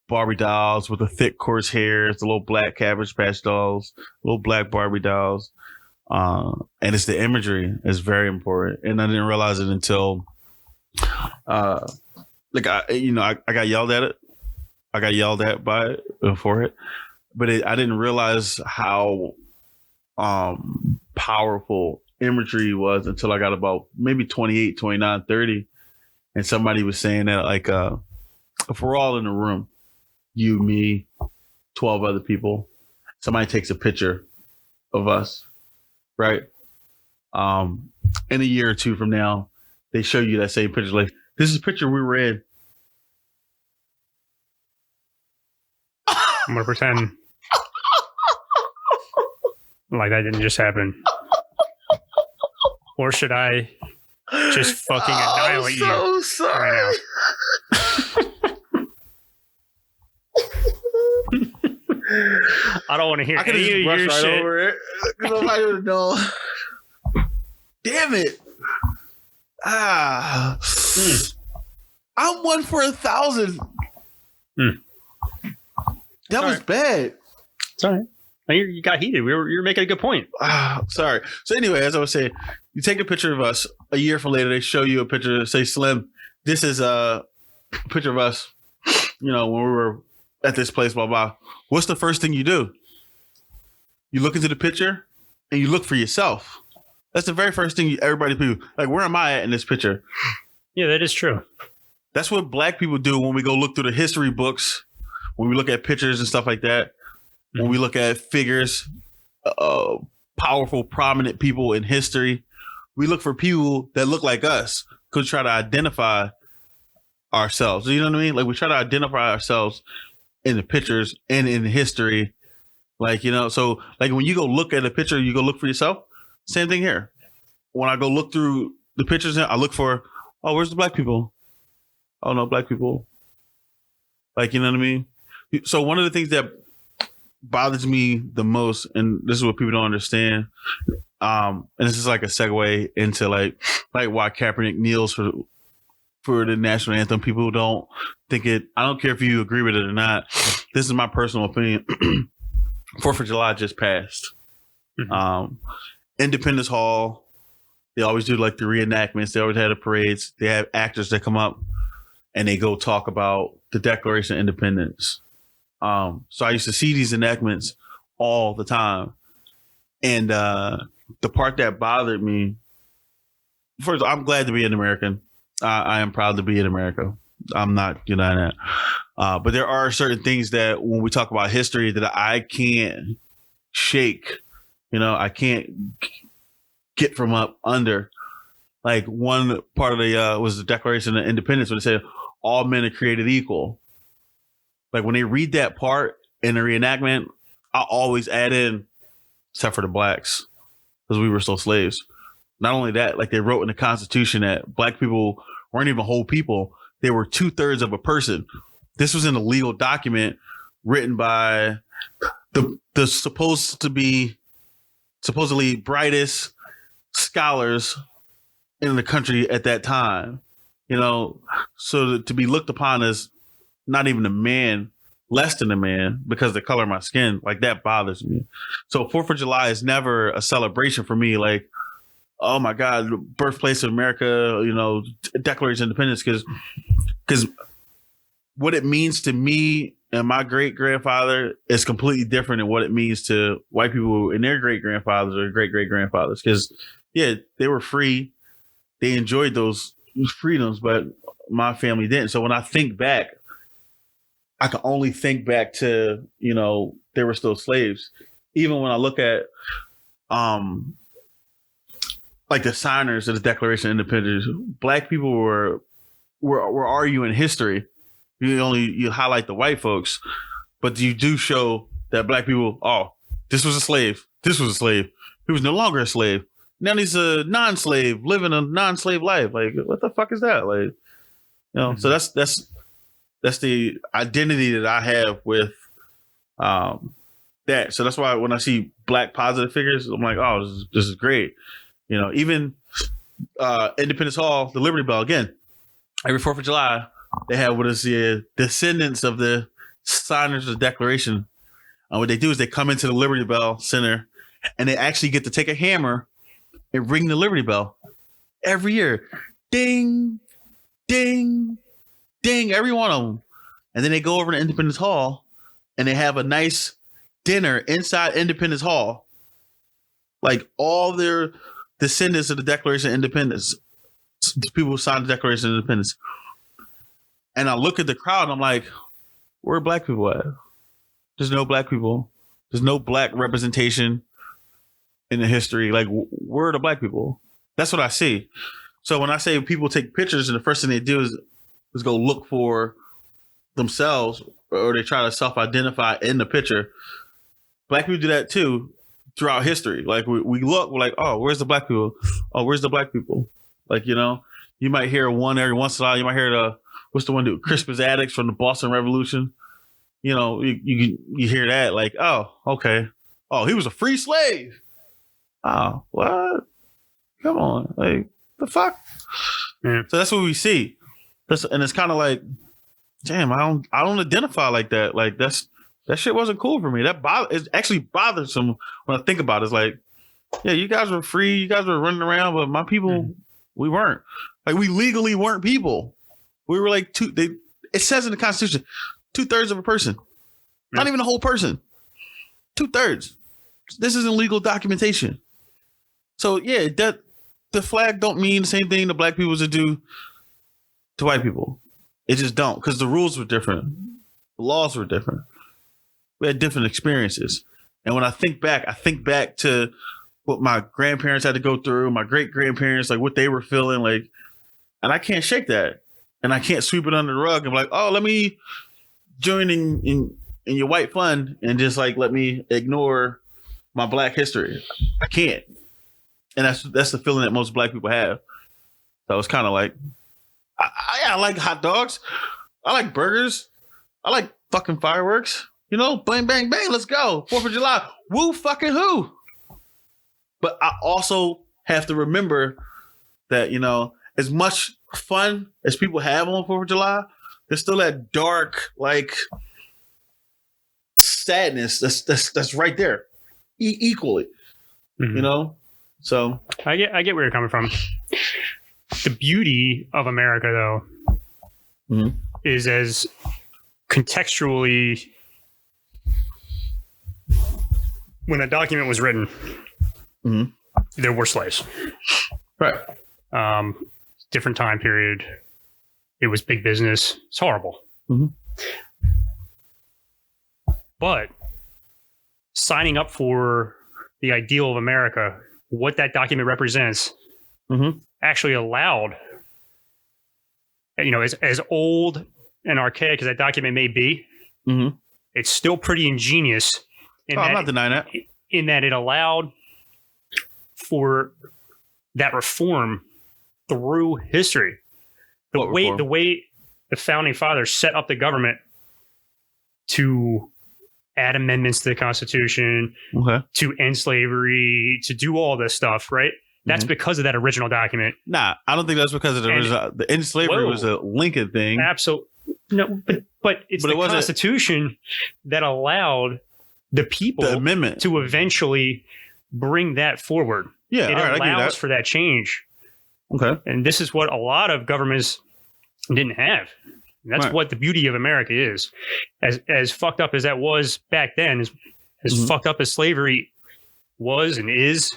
[SPEAKER 1] Barbie dolls with the thick, coarse hairs, the little black Cabbage Patch dolls, little black Barbie dolls. And it's the imagery is very important. And I didn't realize it until, I got yelled at it. I got yelled at by it for it. But I didn't realize how powerful imagery was until I got about maybe 28, 29, 30. And somebody was saying that, like, if we're all in a room, you, me, 12 other people, somebody takes a picture of us, right? In a year or two from now, they show you that same picture. Like, this is a picture we were in.
[SPEAKER 2] I'm going to pretend like that didn't just happen. Or should I just fucking annihilate you?
[SPEAKER 1] I'm so sorry.
[SPEAKER 2] Right now? I don't want to hear any of your shit.
[SPEAKER 1] Over it. Nobody would know. Damn it. I'm 1 for 1,000. That was bad.
[SPEAKER 2] It's all right. You got heated. You're making a good point.
[SPEAKER 1] Sorry. So anyway, as I was saying, you take a picture of us. A year from later, they show you a picture. Say, Slim, this is a picture of us. When we were at this place, blah blah. What's the first thing you do? You look into the picture and you look for yourself. That's the very first thing everybody do. Like, where am I at in this picture?
[SPEAKER 2] Yeah, that is true.
[SPEAKER 1] That's what black people do when we go look through the history books, when we look at pictures and stuff like that. When we look at figures, powerful, prominent people in history, we look for people that look like us. Could try to identify ourselves. You know what I mean? Like, we try to identify ourselves in the pictures and in history. Like, so like when you go look at a picture, you go look for yourself. Same thing here. When I go look through the pictures, I look for, where's the black people? Oh, no, black people. Like, you know what I mean? So one of the things that bothers me the most, and this is what people don't understand, and this is like a segue into like why Kaepernick kneels for the national anthem. People don't think it. I don't care if you agree with it or not. This is my personal opinion. 4th of July just passed. Mm-hmm. Independence Hall, they always do like the reenactments. They always have the parades. They have actors that come up and they go talk about the Declaration of Independence. So I used to see these enactments all the time. And the part that bothered me, first, I'm glad to be an American. I am proud to be in America. I'm not denying that. But there are certain things that when we talk about history that I can't shake, I can't get from up under. Like, one part of the was the Declaration of Independence when it said all men are created equal. Like, when they read that part in the reenactment, I always add in, except for the blacks, because we were still slaves. Not only that, like, they wrote in the Constitution that black people weren't even whole people. They were 2/3 of a person. This was in a legal document written by the supposedly brightest scholars in the country at that time. So to be looked upon as not even a man less than a man because of the color of my skin. Like that bothers me. So 4th of July is never a celebration for me. Like, oh my God, birthplace of America, Declaration of Independence. Because what it means to me and my great grandfather is completely different than what it means to white people and their great grandfathers or great great grandfathers. Because yeah, they were free, they enjoyed those freedoms, but my family didn't. So when I think back, I can only think back to they were still slaves. Even when I look at like the signers of the Declaration of Independence, Black people were arguing history. You highlight the white folks, but you do show that Black people, this was a slave. This was a slave. He was no longer a slave. Now he's a non-slave, living a non-slave life. Like, what the fuck is that? Like, so that's the identity that I have with that. So that's why when I see Black positive figures, I'm like, this is great. Even Independence Hall, the Liberty Bell, again, every 4th of July, they have what is the descendants of the signers of the Declaration. And what they do is they come into the Liberty Bell Center and they actually get to take a hammer and ring the Liberty Bell every year. Ding, ding, ding, every one of them. And then they go over to Independence Hall and they have a nice dinner inside Independence Hall. Like all their descendants of the Declaration of Independence, people who signed the Declaration of Independence. And I look at the crowd and I'm like, where are Black people at? There's no Black people. There's no Black representation in the history. Like, where are the Black people? That's what I see. So when I say people take pictures and the first thing they do is go look for themselves, or they try to self-identify in the picture, Black people do that too throughout history. Like we look, we're like, where's the Black people? Where's the Black people? Like, you might hear one every once in a while. You might hear what's the one dude? Crispus Attucks from the Boston Revolution. You hear that like, okay. He was a free slave. What? Come on. Like, the fuck?
[SPEAKER 2] Yeah.
[SPEAKER 1] So that's what we see. And it's kind of like, damn, I don't identify like that. Like that shit wasn't cool for me. It actually bothersome when I think about it. It's like, yeah, you guys were free. You guys were running around, but my people, we weren't. Like, we legally weren't people. We were like it says in the Constitution, 2/3 of a person. Not even a whole person. 2/3. This isn't legal documentation. So yeah, that the flag don't mean the same thing to Black people as it do to white people. It just don't, because the rules were different. The laws were different. We had different experiences. And when I think back to what my grandparents had to go through, my great grandparents, like what they were feeling like, and I can't shake that. And I can't sweep it under the rug and be like, let me join in your white fun and just like let me ignore my Black history. I can't. And that's the feeling that most Black people have. So it's kind of like, I like hot dogs. I like burgers. I like fucking fireworks. Bang, bang, bang. Let's go. 4th of July. Woo fucking who. But I also have to remember that, as much fun as people have on 4th of July, there's still that dark, like, sadness that's right there, equally. So
[SPEAKER 2] I get where you're coming from. The beauty of America, though, is as contextually, when a document was written, there were slaves.
[SPEAKER 1] Right.
[SPEAKER 2] Different time period. It was big business. It's horrible. But signing up for the ideal of America, what that document represents, actually allowed, as old and archaic as that document may be, it's still pretty ingenious.
[SPEAKER 1] I'm not denying that.
[SPEAKER 2] In that it allowed for that reform through history. The way the founding fathers set up the government to add amendments to the Constitution, to end slavery, to do all this stuff, right? That's because of that original document.
[SPEAKER 1] Nah, I don't think that's because of the original. The end slavery was a Lincoln thing.
[SPEAKER 2] Absolutely. No, but it's
[SPEAKER 1] But
[SPEAKER 2] the
[SPEAKER 1] it wasn't-
[SPEAKER 2] Constitution that allowed the people
[SPEAKER 1] The amendment.
[SPEAKER 2] to eventually bring that forward.
[SPEAKER 1] Yeah,
[SPEAKER 2] It
[SPEAKER 1] all right, I get
[SPEAKER 2] allows
[SPEAKER 1] that.
[SPEAKER 2] for that change.
[SPEAKER 1] Okay.
[SPEAKER 2] And this is what a lot of governments didn't have. And that's
[SPEAKER 1] Right.
[SPEAKER 2] what the beauty of America is. As fucked up as that was back then, as
[SPEAKER 1] Mhm.
[SPEAKER 2] fucked up as slavery was and is,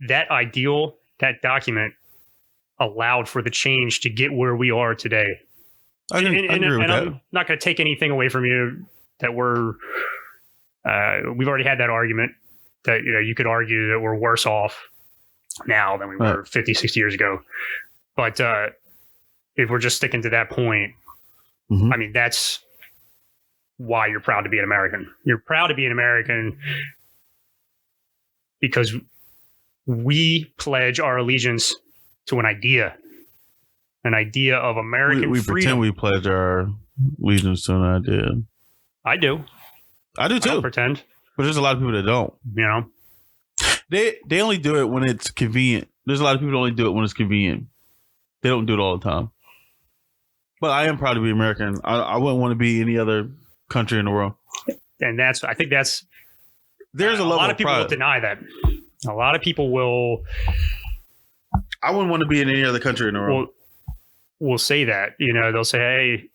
[SPEAKER 2] that ideal, that document allowed for the change to get where we are today.
[SPEAKER 1] I agree with that.
[SPEAKER 2] I'm not going to take anything away from you that we've already had that argument that, you could argue that we're worse off now than we were 50, 60 years ago. But if we're just sticking to that point,
[SPEAKER 1] Mhm.
[SPEAKER 2] I mean, that's why you're proud to be an American. You're proud to be an American because we pledge our allegiance to an idea of American
[SPEAKER 1] we
[SPEAKER 2] freedom.
[SPEAKER 1] pretend we pledge our allegiance to an idea.
[SPEAKER 2] I do.
[SPEAKER 1] I do
[SPEAKER 2] I don't
[SPEAKER 1] too,
[SPEAKER 2] pretend,
[SPEAKER 1] but there's a lot of people that don't. They only do it when it's convenient. There's a lot of people that only do it when it's convenient. They don't do it all the time. But I am proud to be American. I wouldn't want to be any other country in the world.
[SPEAKER 2] And I think that's
[SPEAKER 1] There's a
[SPEAKER 2] a
[SPEAKER 1] level
[SPEAKER 2] lot of people will
[SPEAKER 1] pride.
[SPEAKER 2] deny that. A lot of people will
[SPEAKER 1] I wouldn't want to be in any other country in the world.
[SPEAKER 2] will say that. They'll say,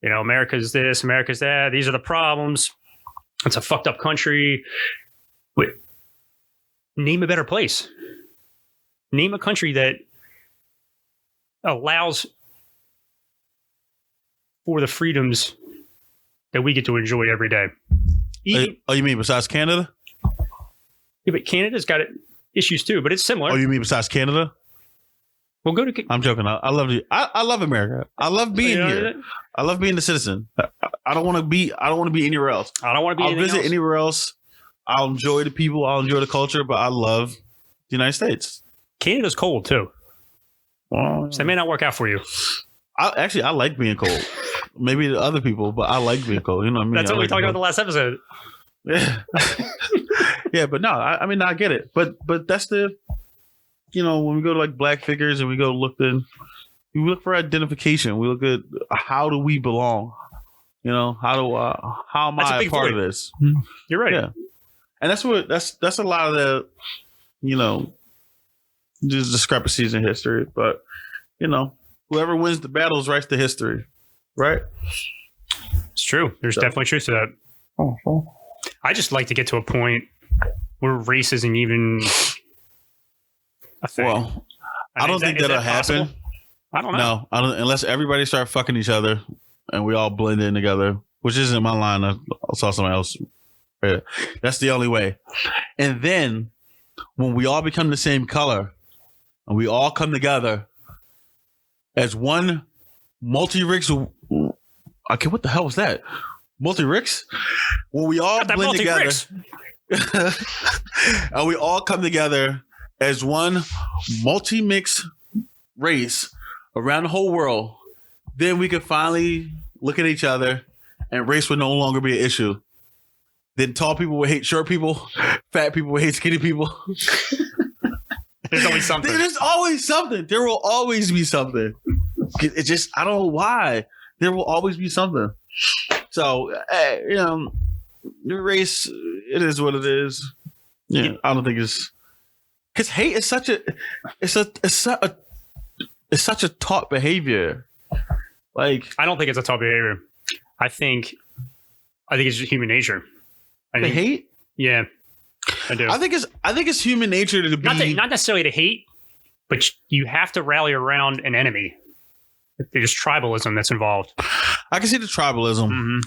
[SPEAKER 2] hey, America's this, America's that. These are the problems. It's a fucked up country. Wait, name a better place. Name a country that allows for the freedoms that we get to enjoy every day.
[SPEAKER 1] Oh, you mean besides Canada?
[SPEAKER 2] Yeah, but Canada's got issues too, but it's similar.
[SPEAKER 1] Oh, you mean besides Canada?
[SPEAKER 2] We'll go to.
[SPEAKER 1] I'm joking. I love you. I love America. I love being here. I love being a citizen. I don't want to be anywhere else.
[SPEAKER 2] I don't want to be.
[SPEAKER 1] I'll visit anywhere else. I'll enjoy the people. I'll enjoy the culture. But I love the United States.
[SPEAKER 2] Canada's cold too,
[SPEAKER 1] Well,
[SPEAKER 2] so that may not work out for you.
[SPEAKER 1] I like being cold. Maybe the other people, but I like being cold. You know what I mean?
[SPEAKER 2] That's what we
[SPEAKER 1] like
[SPEAKER 2] talked about in the last episode.
[SPEAKER 1] Yeah. Yeah, but no, I mean, I get it. But that's the, when we go to like Black Figures and we go we look for identification. We look at how do we belong? How am
[SPEAKER 2] That's a
[SPEAKER 1] I a
[SPEAKER 2] big
[SPEAKER 1] part
[SPEAKER 2] void.
[SPEAKER 1] of this?
[SPEAKER 2] You're right.
[SPEAKER 1] Yeah. And that's a lot of the, just discrepancies in history. But, whoever wins the battles writes the history, right?
[SPEAKER 2] It's true. There's definitely truth to that.
[SPEAKER 1] Oh.
[SPEAKER 2] I just like to get to a point where race isn't even a thing.
[SPEAKER 1] Well, I
[SPEAKER 2] mean,
[SPEAKER 1] don't
[SPEAKER 2] is
[SPEAKER 1] think
[SPEAKER 2] is
[SPEAKER 1] that'll
[SPEAKER 2] that possible?
[SPEAKER 1] happen.
[SPEAKER 2] I don't know.
[SPEAKER 1] No, I don't. Unless everybody start fucking each other and we all blend in together, which isn't my line. I saw somebody else. That's the only way. And then when we all become the same color and we all come together as one multi-ricks. Okay, what the hell was that? Multi-ricks? When we all
[SPEAKER 2] Got that
[SPEAKER 1] blend together.
[SPEAKER 2] multi-ricks.
[SPEAKER 1] And we all come together as one multi-mix race around the whole world, then we can finally look at each other and race would no longer be an issue. Then tall people would hate short people, fat people would hate skinny people.
[SPEAKER 2] There's always something.
[SPEAKER 1] There's always something. There will always be something. It just, I don't know why. There will always be something. So, the race, it is what it is. Yeah, I don't think it's because hate is such a taught behavior. Like,
[SPEAKER 2] I don't think it's a top behavior. I think it's just human nature. I
[SPEAKER 1] the
[SPEAKER 2] think,
[SPEAKER 1] hate.
[SPEAKER 2] Yeah, I do.
[SPEAKER 1] I think it's human nature to be
[SPEAKER 2] not necessarily to hate, but you have to rally around an enemy. There's tribalism that's involved.
[SPEAKER 1] I can see the tribalism.
[SPEAKER 2] Mm-hmm.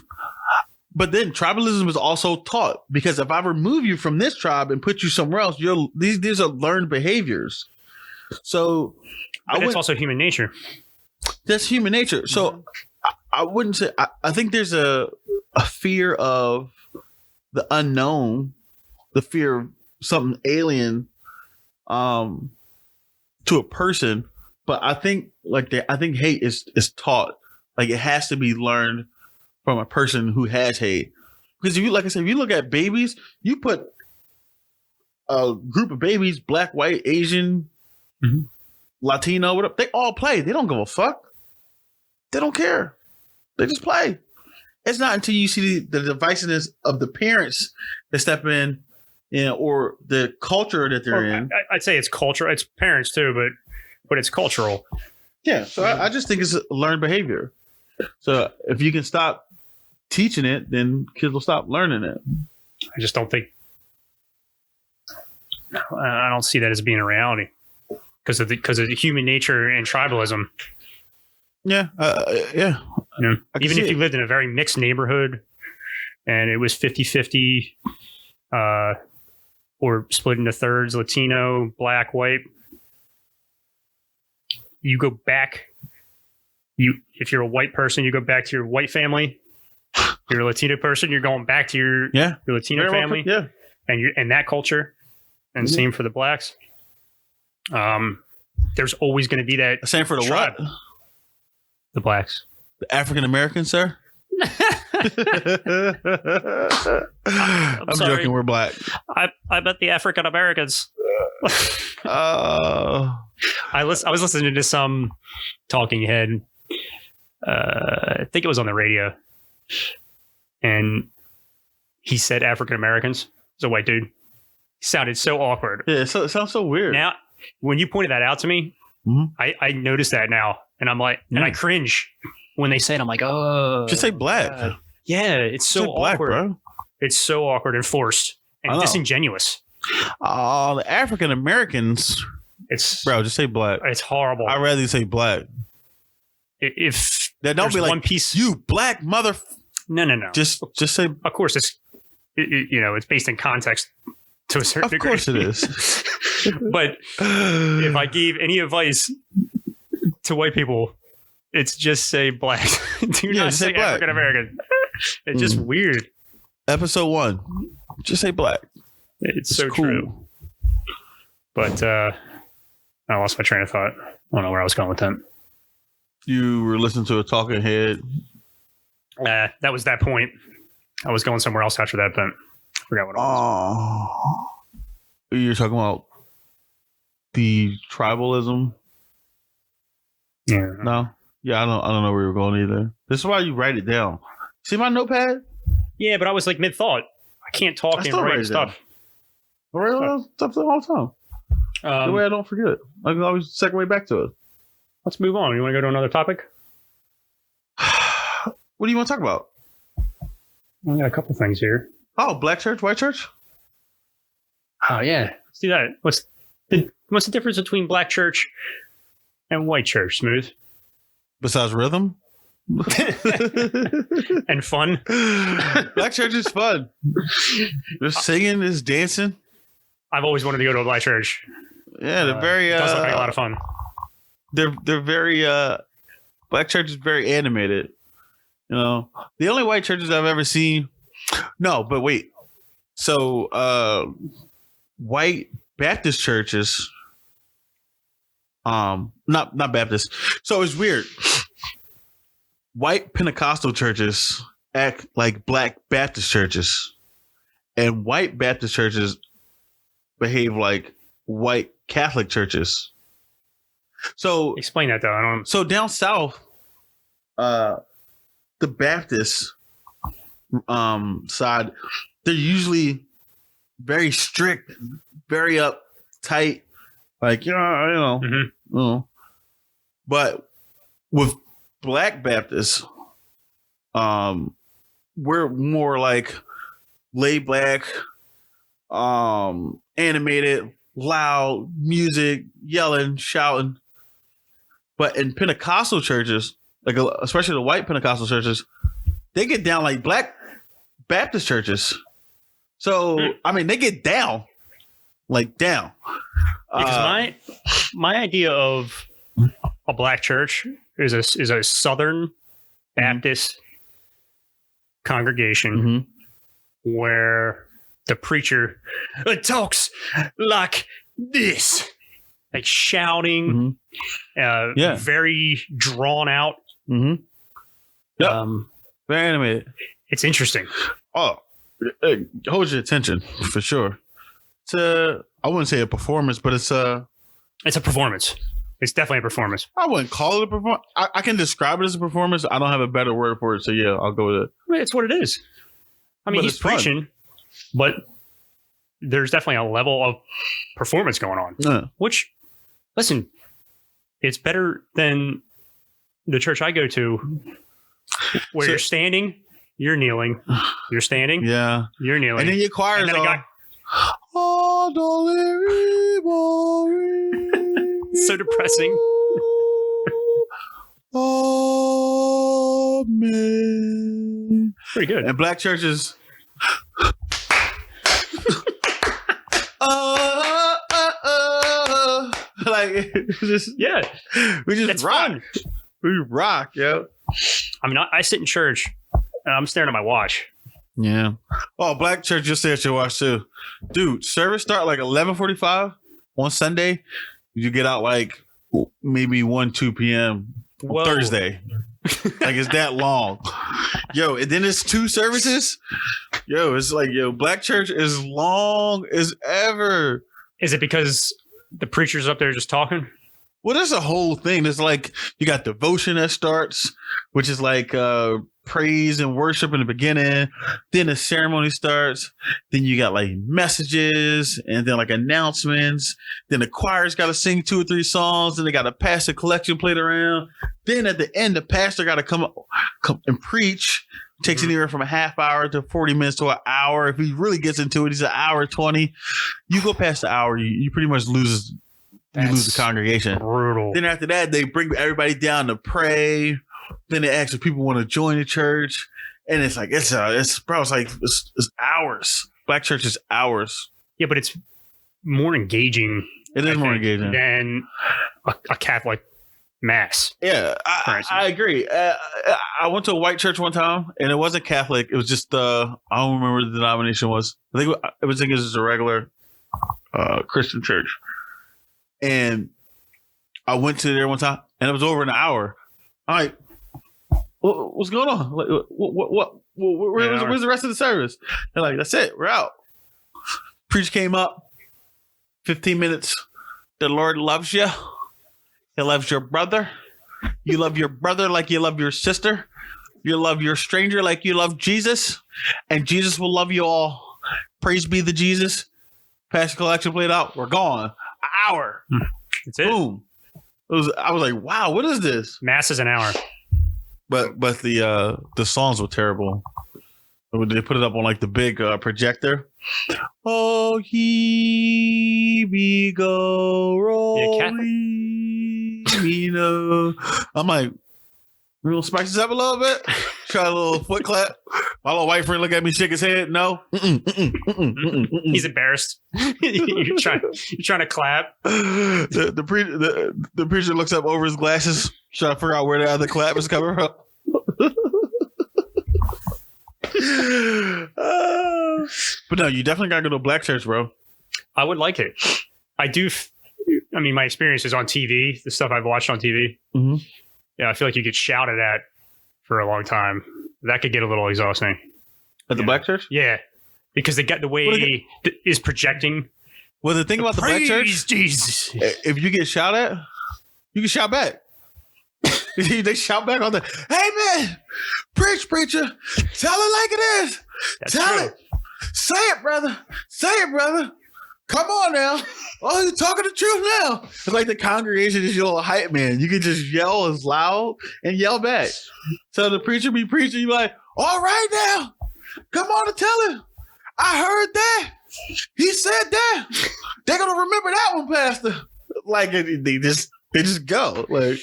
[SPEAKER 1] But then tribalism is also taught because if I remove you from this tribe and put you somewhere else, these are learned behaviors. So
[SPEAKER 2] But it's also human nature.
[SPEAKER 1] that's human nature. So I wouldn't say I think there's a fear of the unknown, the fear of something alien to a person. But I think I think hate is taught. Like it has to be learned from a person who has hate. Because if you look at babies, you put a group of babies, black, white, Asian, Latino, whatever, they all play. They don't give a fuck. They don't care. They just play. It's not until you see the divisiveness of the parents that step in, or the culture that they're in.
[SPEAKER 2] I'd say it's cultural. It's parents too, but it's cultural.
[SPEAKER 1] Yeah. So I just think it's learned behavior. So if you can stop teaching it, then kids will stop learning it.
[SPEAKER 2] I just don't think. I don't see that as being a reality because of the human nature and tribalism.
[SPEAKER 1] Yeah. Yeah.
[SPEAKER 2] Even if you lived in a very mixed neighborhood and it was 50-50 or split into thirds, Latino, black, white, you go back. If you're a white person, you go back to your white family. You're a Latino person, you're going back to your Latino family.
[SPEAKER 1] Yeah.
[SPEAKER 2] And that culture. And same for the blacks. There's always going to be that.
[SPEAKER 1] Same for the
[SPEAKER 2] tribe.
[SPEAKER 1] what?
[SPEAKER 2] The blacks.
[SPEAKER 1] The African Americans, sir? I'm
[SPEAKER 2] sorry.
[SPEAKER 1] joking. We're black.
[SPEAKER 2] I bet the African Americans.
[SPEAKER 1] I
[SPEAKER 2] was listening to some talking head. I think it was on the radio. And he said African Americans. It's a white dude. He sounded so awkward.
[SPEAKER 1] Yeah, so it sounds so weird.
[SPEAKER 2] Now, when you pointed that out to me, I noticed that now. And I'm like, and I cringe when they say it. I'm like, oh.
[SPEAKER 1] Just say black.
[SPEAKER 2] God. Yeah, it's so
[SPEAKER 1] say black,
[SPEAKER 2] awkward.
[SPEAKER 1] Bro.
[SPEAKER 2] It's so awkward and forced and disingenuous.
[SPEAKER 1] Oh, the African Americans.
[SPEAKER 2] Bro,
[SPEAKER 1] just say black.
[SPEAKER 2] It's horrible.
[SPEAKER 1] I'd rather you say black.
[SPEAKER 2] If
[SPEAKER 1] that don't be like
[SPEAKER 2] one piece,
[SPEAKER 1] you black mother.
[SPEAKER 2] No.
[SPEAKER 1] Just say.
[SPEAKER 2] Of course, it's based in context to a certain degree.
[SPEAKER 1] Of course it is.
[SPEAKER 2] But if I gave any advice to white people, it's just say black. Do not say African American. It's just weird.
[SPEAKER 1] Episode 1. Just say black.
[SPEAKER 2] It's so cool. True. But I lost my train of thought. I don't know where I was going with that.
[SPEAKER 1] You were listening to a talking head.
[SPEAKER 2] That was that point. I was going somewhere else after that, but I forgot what it was.
[SPEAKER 1] You're talking about the tribalism?
[SPEAKER 2] Yeah.
[SPEAKER 1] No? Yeah, I don't know where you're going either. This is why you write it down. See my notepad?
[SPEAKER 2] Yeah, but I was like mid-thought. I can't talk and write stuff.
[SPEAKER 1] I write stuff all the time. The way I don't forget it. I can always segue back to it.
[SPEAKER 2] Let's move on. You want to go to another topic?
[SPEAKER 1] What do you want to talk about?
[SPEAKER 2] We got a couple things here.
[SPEAKER 1] Oh, black church, white church?
[SPEAKER 2] Oh, yeah. Let's do that. What's the difference between black church and white church, Smooth?
[SPEAKER 1] Besides rhythm?
[SPEAKER 2] And fun?
[SPEAKER 1] Black church is fun. There's singing, there's dancing.
[SPEAKER 2] I've always wanted to go to a black church.
[SPEAKER 1] Yeah, they're very...
[SPEAKER 2] it does look like a lot of fun.
[SPEAKER 1] They're very... black church is very animated. You know, the only white churches I've ever seen... No, but wait. So, white Baptist churches... not Baptist. So it's weird. White Pentecostal churches act like black Baptist churches, and white Baptist churches behave like white Catholic churches. So
[SPEAKER 2] explain that though. I don't.
[SPEAKER 1] So down south, the Baptist side, they're usually very strict, very uptight, like you know. But with black Baptists, we're more like laid back, animated, loud music, yelling, shouting. But in Pentecostal churches, like especially the white Pentecostal churches, they get down like black Baptist churches. So I mean, they get down, like down.
[SPEAKER 2] Because my idea of a black church is a Southern Baptist congregation where the preacher talks like this, like shouting, very drawn out.
[SPEAKER 1] Yep. Very animated.
[SPEAKER 2] It's interesting.
[SPEAKER 1] Oh, it holds your attention for sure. It's I wouldn't say a performance, but it's a
[SPEAKER 2] performance. It's definitely a performance.
[SPEAKER 1] I wouldn't call it a performance. I can describe it as a performance. I don't have a better word for it. So yeah, I'll go with it.
[SPEAKER 2] I mean, it's what it is. I mean,
[SPEAKER 1] But
[SPEAKER 2] he's
[SPEAKER 1] it's fun.
[SPEAKER 2] preaching, but there's definitely a level of performance going on.
[SPEAKER 1] Yeah.
[SPEAKER 2] Which, listen, it's better than the church I go to, where
[SPEAKER 1] So-
[SPEAKER 2] you're standing, you're kneeling, you're standing,
[SPEAKER 1] Yeah.
[SPEAKER 2] you're kneeling,
[SPEAKER 1] And then your choir
[SPEAKER 2] and
[SPEAKER 1] is
[SPEAKER 2] then a
[SPEAKER 1] all,
[SPEAKER 2] guy.
[SPEAKER 1] oh,
[SPEAKER 2] It's so depressing.
[SPEAKER 1] Amen.
[SPEAKER 2] Pretty good.
[SPEAKER 1] And black churches. Like it's just
[SPEAKER 2] Yeah,
[SPEAKER 1] we just
[SPEAKER 2] it's
[SPEAKER 1] rock.
[SPEAKER 2] fun.
[SPEAKER 1] We rock, yo.
[SPEAKER 2] I mean, I sit in church and I'm staring at my watch.
[SPEAKER 1] Yeah. Oh, black church just stay at your watch too, dude. Service start like 11:45 on Sunday. You get out like maybe 1-2 p.m. on
[SPEAKER 2] Whoa.
[SPEAKER 1] Thursday. Like it's that long, yo. And then it's 2 services. Yo, it's like black church is long as ever.
[SPEAKER 2] Is it because the preacher's up there just talking?
[SPEAKER 1] Well, there's a whole thing. There's like you got devotion that starts, which is like praise and worship in the beginning. Then the ceremony starts. Then you got like messages and then like announcements. Then the choir's got to sing 2 or 3 songs. Then they got to pass a collection plate around. Then at the end, the pastor got to come and preach. Takes anywhere from a half hour to 40 minutes to an hour. If he really gets into it, he's an hour 20. You go past the hour, you pretty much lose the congregation.
[SPEAKER 2] Brutal.
[SPEAKER 1] Then after that, they bring everybody down to pray. Then they ask if people want to join the church, and it's like it's hours. Black church is hours.
[SPEAKER 2] Yeah, but it's more engaging.
[SPEAKER 1] It is
[SPEAKER 2] I
[SPEAKER 1] more
[SPEAKER 2] think,
[SPEAKER 1] engaging.
[SPEAKER 2] than a Catholic mass.
[SPEAKER 1] Yeah,
[SPEAKER 2] for instance.
[SPEAKER 1] I agree. I went to a white church one time, and it wasn't Catholic. It was just I don't remember what the denomination was. I think it was just a regular Christian church. And I went to there one time, and it was over an hour. I'm like, what's going on? Like, where's the rest of the service? They're like, that's it. We're out. Preacher came up, 15 minutes. The Lord loves you. He loves your brother. You love your brother like you love your sister. You love your stranger like you love Jesus. And Jesus will love you all. Praise be the Jesus. Pass the collection plate out. We're gone. An hour.
[SPEAKER 2] That's it.
[SPEAKER 1] Boom. I was like, wow, what is this?
[SPEAKER 2] Mass is an hour.
[SPEAKER 1] But the songs were terrible. They put it up on like the big projector. Oh, he be go rolling. You know. I'm like, we gonna spice this up a little bit. Try a little foot clap. My little white friend look at me, shake his head. No.
[SPEAKER 2] He's embarrassed. you're trying to clap.
[SPEAKER 1] The preacher looks up over his glasses, trying to figure out where the other clap is coming from. But no, you definitely gotta go to a black church, bro.
[SPEAKER 2] I would like it. I do. I mean, my experience is on TV, the stuff I've watched on TV.
[SPEAKER 1] Mm-hmm.
[SPEAKER 2] Yeah, I feel like you get shouted at for a long time. That could get a little exhausting.
[SPEAKER 1] At the black church?
[SPEAKER 2] Yeah, because they got the way he is projecting.
[SPEAKER 1] Well, the thing about the black church,
[SPEAKER 2] Jesus.
[SPEAKER 1] if you get shot at, you can shout back. They shout back on the, hey man, preacher, tell it like it is.
[SPEAKER 2] That's
[SPEAKER 1] Tell
[SPEAKER 2] true.
[SPEAKER 1] it. Say it, brother. Say it, brother. Come on now. Oh, you're talking the truth now. It's like the congregation is your hype man. You can just yell as loud and yell back. So the preacher be preaching, you like, all right now. Come on and tell him. I heard that. He said that. They're gonna remember that one, Pastor. Like they just go. Like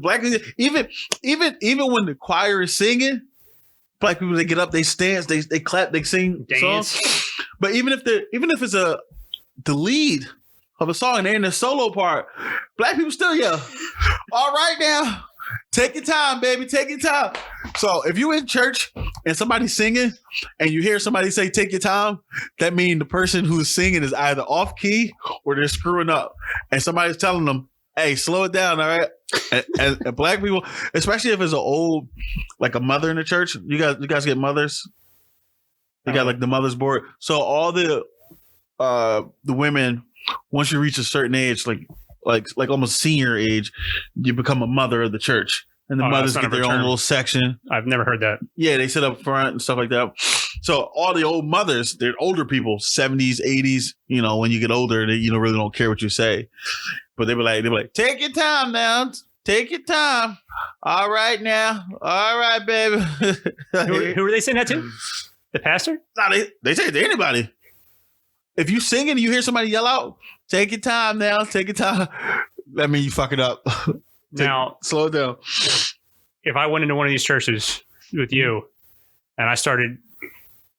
[SPEAKER 1] black even when the choir is singing, black people, they get up, they stand, they clap, they sing
[SPEAKER 2] Dance.
[SPEAKER 1] songs. But even if it's the lead of a song and they're in the solo part, black people still yell, all right now, take your time, baby, take your time. So if you're in church and somebody's singing and you hear somebody say take your time, that means the person who's singing is either off key or they're screwing up. And somebody's telling them, hey, slow it down, all right? And black people, especially if it's an old, like a mother in the church, you guys get mothers. You got like the mother's board. So all the women, once you reach a certain age, like like almost senior age, you become a mother of the church. And the mothers get their own little section.
[SPEAKER 2] I've never heard that.
[SPEAKER 1] Yeah, they sit up front and stuff like that. So all the old mothers, they're older people, 70s, 80s. You know, when you get older, they really don't care what you say. But they be like, take your time now. Take your time. All right now. All right, baby.
[SPEAKER 2] Who were they saying that to? The pastor?
[SPEAKER 1] No, they say it to anybody. If you sing and you hear somebody yell out, take your time now. Take your time. That means you fuck it up.
[SPEAKER 2] Now,
[SPEAKER 1] slow down.
[SPEAKER 2] If I went into one of these churches with you and I started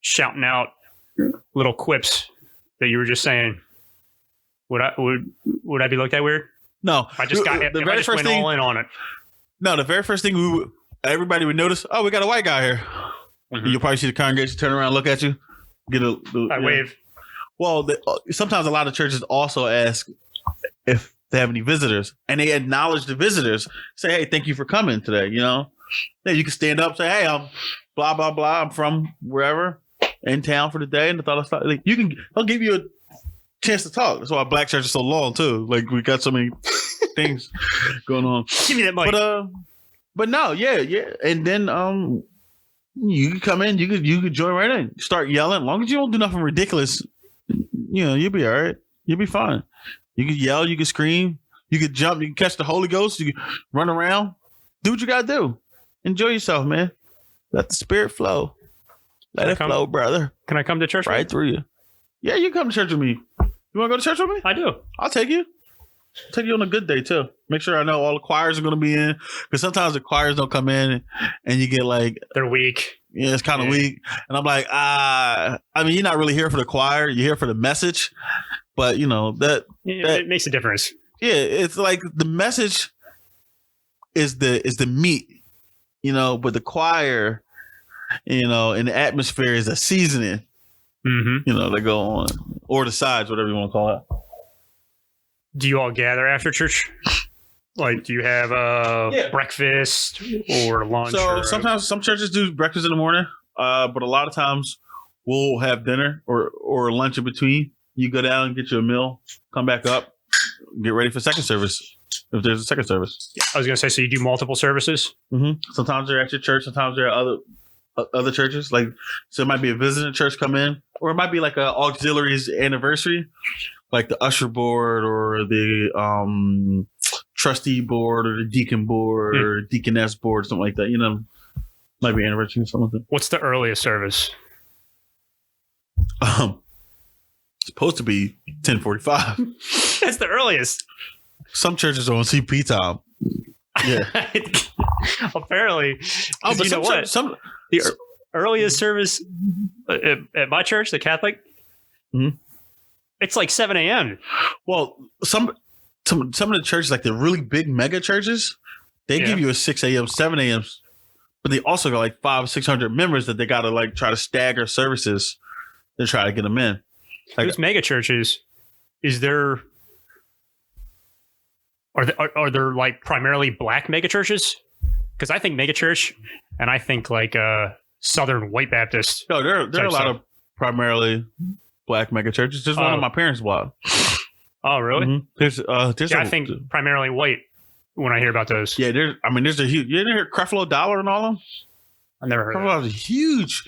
[SPEAKER 2] shouting out little quips that you were just saying, would I be looked at weird?
[SPEAKER 1] No.
[SPEAKER 2] If I just went all in on it.
[SPEAKER 1] No, the very first thing everybody would notice, oh, we got a white guy here. Mm-hmm. You'll probably see the congregation turn around, look at you,
[SPEAKER 2] I wave.
[SPEAKER 1] Well, sometimes a lot of churches also ask if they have any visitors, and they acknowledge the visitors. Say, hey, thank you for coming today. You know, yeah, you can stand up, say, hey, I'm blah blah blah. I'm from wherever in town for the day, and they'll give you a chance to talk. That's why Black church is so long too. Like we got so many things going on.
[SPEAKER 2] Give me that mic.
[SPEAKER 1] But no, yeah, and then you can come in, you could join right in, start yelling. As long as you don't do nothing ridiculous, you'll be all right. You'll be fine. You can yell, you can scream, you can jump, you can catch the Holy Ghost, you can run around. Do what you gotta do. Enjoy yourself, man. Let the spirit flow. Let it flow, brother.
[SPEAKER 2] Can I come to church?
[SPEAKER 1] Right through you. Yeah, you can come to church with me. You want to go to church with me?
[SPEAKER 2] I do.
[SPEAKER 1] I'll take you. I'll take you on a good day too. Make sure I know all the choirs are going to be in, because sometimes the choirs don't come in and you get like
[SPEAKER 2] they're weak.
[SPEAKER 1] Yeah, it's kind of weak. And I'm like, I mean, you're not really here for the choir. You're here for the message. But that
[SPEAKER 2] it makes a difference.
[SPEAKER 1] Yeah, it's like the message is the meat, but the choir, and the atmosphere is a seasoning.
[SPEAKER 2] Mm-hmm.
[SPEAKER 1] They go on, or the sides, whatever you want to call it.
[SPEAKER 2] Do you all gather after church? Like, do you have breakfast or lunch?
[SPEAKER 1] So sometimes some churches do breakfast in the morning, but a lot of times we'll have dinner or lunch in between. You go down and get you a meal, come back up, get ready for second service if there's a second service.
[SPEAKER 2] I was going to say, so you do multiple services?
[SPEAKER 1] Mm-hmm. Sometimes they're at your church, sometimes they're at other churches. Like, so it might be a visiting church come in, or it might be like an auxiliary's anniversary, like the usher board or the trustee board or the deacon board or deaconess board, something like that. Might be anniversary or something like that.
[SPEAKER 2] What's the earliest service?
[SPEAKER 1] Supposed to be 10:45.
[SPEAKER 2] That's the earliest.
[SPEAKER 1] Some churches are on CP time. Yeah.
[SPEAKER 2] Apparently.
[SPEAKER 1] Oh, but
[SPEAKER 2] the earliest service at my church, the Catholic, it's like 7 a.m.
[SPEAKER 1] Well, some of the churches, like the really big mega churches, they give you a 6 a.m., 7 a.m., but they also got like 500 or 600 members that they got to like try to stagger services to try to get them in. Like,
[SPEAKER 2] those mega churches, are there like primarily Black mega churches? Because I think mega church, and I think like Southern White Baptist.
[SPEAKER 1] No, there are a lot of primarily Black mega churches. There's one on my parents' block.
[SPEAKER 2] Oh, really?
[SPEAKER 1] Mm-hmm. There's
[SPEAKER 2] I think primarily white when I hear about those.
[SPEAKER 1] Yeah, there's a huge. You didn't hear Creflo Dollar and all them?
[SPEAKER 2] I never heard.
[SPEAKER 1] Creflo was a huge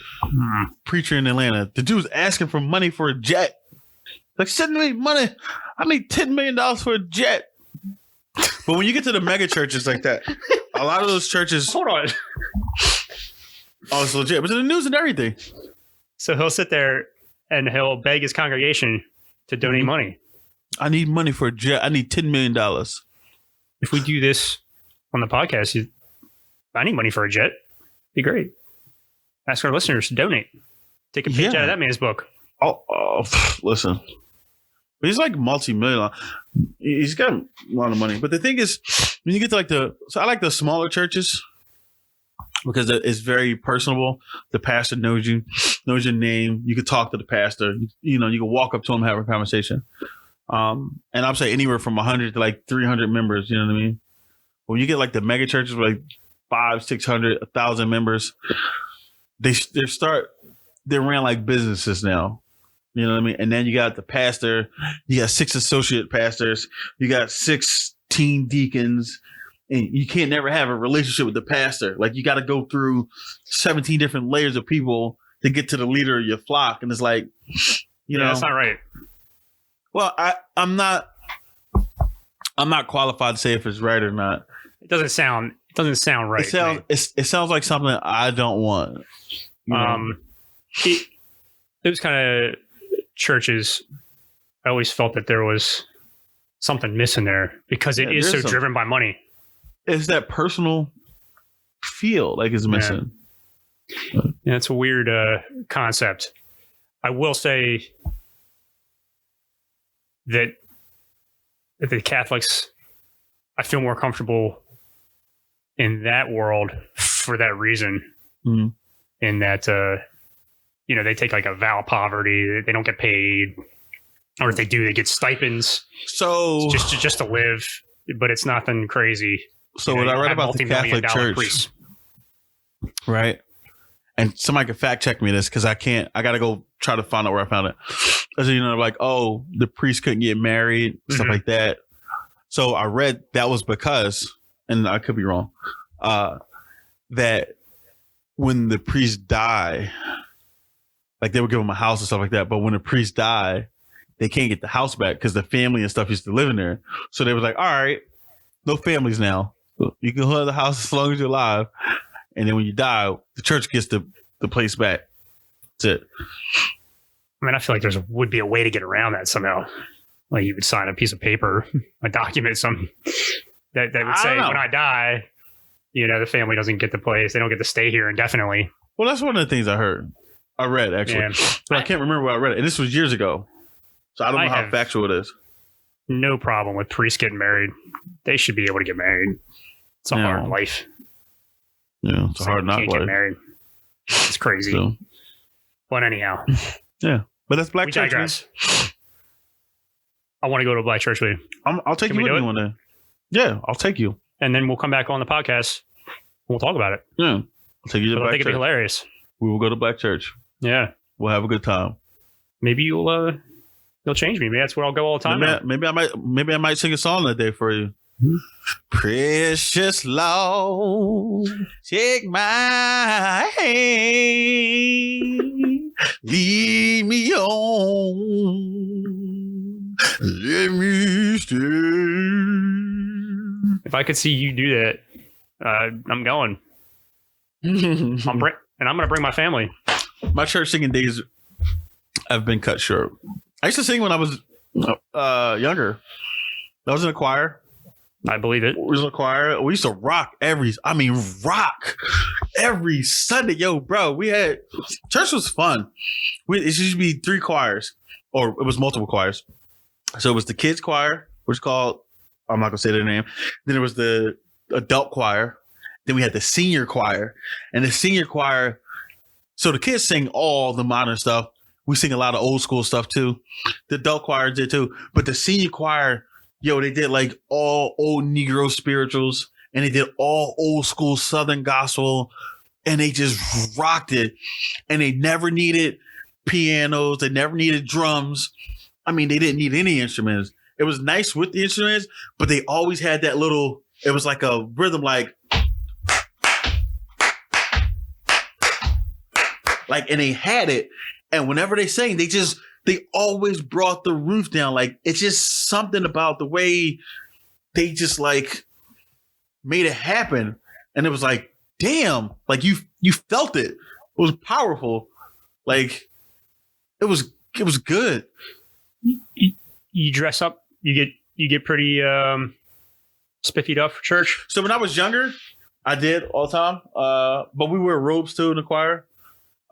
[SPEAKER 1] preacher in Atlanta. The dude was asking for money for a jet. Like, send me money. I need $10 million for a jet. But when you get to the mega churches like that, a lot of those churches.
[SPEAKER 2] Hold on.
[SPEAKER 1] Oh, it's legit. But it's in the news and everything.
[SPEAKER 2] So he'll sit there and he'll beg his congregation to donate money.
[SPEAKER 1] I need money for a jet. I need $10 million.
[SPEAKER 2] If we do this on the podcast, I need money for a jet. Be great. Ask our listeners to donate. Take a page out of that man's book.
[SPEAKER 1] Oh, listen. But he's like multi-million. He's got a lot of money. But the thing is, when you get to I like the smaller churches because it's very personable. The pastor knows you, knows your name. You can talk to the pastor. You can walk up to him, have a conversation. And I'm saying anywhere from 100 to like 300 members. You know what I mean? When you get like the mega churches with like 500, 600, 1,000 members, they ran like businesses now. You know what I mean? And then you got the pastor, you got 6 associate pastors, you got 16 deacons, and you can't never have a relationship with the pastor. Like you got to go through 17 different layers of people to get to the leader of your flock. And it's like, you know,
[SPEAKER 2] that's not right.
[SPEAKER 1] Well, I'm not qualified to say if it's right or not.
[SPEAKER 2] It doesn't sound right.
[SPEAKER 1] It sounds like something I don't want.
[SPEAKER 2] Those kind of churches, I always felt that there was something missing there because it is so driven by money.
[SPEAKER 1] It's that personal feel like it's missing.
[SPEAKER 2] Yeah, it's a weird concept. I will say that the Catholics, I feel more comfortable in that world for that reason.
[SPEAKER 1] Mm-hmm.
[SPEAKER 2] In that, they take like a vow of poverty. They don't get paid, or if they do, they get stipends.
[SPEAKER 1] So
[SPEAKER 2] just to live, but it's nothing crazy.
[SPEAKER 1] So what I read about the Catholic Church, right? And somebody could fact check me this because I got to go try to find out where I found it. Because, like, oh, the priest couldn't get married, stuff like that. So I read that was because, and I could be wrong, that when the priest die, like they would give him a house and stuff like that. But when the priest die, they can't get the house back because the family and stuff used to live in there. So they was like, all right, no families now. You can hold the house as long as you're alive. And then when you die, the church gets the place back. That's it.
[SPEAKER 2] I mean, I feel like would be a way to get around that somehow. Like you would sign a piece of paper, a document, something that would say, when I die, the family doesn't get the place. They don't get to stay here indefinitely.
[SPEAKER 1] Well, that's one of the things I read, actually. Yeah. But I can't remember where I read it. And this was years ago. So I don't know how factual it is.
[SPEAKER 2] No problem with priests getting married. They should be able to get married. It's a hard life.
[SPEAKER 1] Yeah, it's a hard knock life.
[SPEAKER 2] Get married. It's crazy. So. But anyhow.
[SPEAKER 1] Yeah. But that's Black Church.
[SPEAKER 2] Digress. I want to go to a Black Church with you.
[SPEAKER 1] I'll take you with me one day. Yeah, I'll take you.
[SPEAKER 2] And then we'll come back on the podcast. We'll talk about it.
[SPEAKER 1] Yeah. I'll take you to Black Church. I think it'd
[SPEAKER 2] be hilarious.
[SPEAKER 1] We will go to Black Church.
[SPEAKER 2] Yeah.
[SPEAKER 1] We'll have a good time.
[SPEAKER 2] Maybe you'll change me. Maybe that's where I'll go all the time.
[SPEAKER 1] Maybe I might sing a song that day for you. Mm-hmm. Precious Lord, take my hand, lead me on, let me stay.
[SPEAKER 2] If I could see you do that, I'm going. And I'm going to bring my family.
[SPEAKER 1] My church singing days have been cut short. I used to sing when I was younger. I was in a choir.
[SPEAKER 2] I believe it.
[SPEAKER 1] We was in a choir. We used to rock every Sunday. Yo, bro, we had church was fun. It used to be 3 choirs, or it was multiple choirs. So it was the kids choir, which is called, I'm not gonna say their name. Then there was the adult choir. Then we had the senior choir, and the senior choir. So the kids sing all the modern stuff. We sing a lot of old school stuff too. The adult choir did too, but the senior choir. Yo, they did like all old Negro spirituals, and they did all old school Southern gospel, and they just rocked it. And they never needed pianos. They never needed drums. I mean, they didn't need any instruments. It was nice with the instruments, but they always had that little, it was like a rhythm, like, and they had it. And whenever they sang, they always brought the roof down. Like, it's just something about the way they just like made it happen. And it was like, damn, like you felt it. It was powerful. Like it was good.
[SPEAKER 2] You dress up, you get pretty spiffied up for church.
[SPEAKER 1] So when I was younger, I did all the time. But we wear robes too in the choir.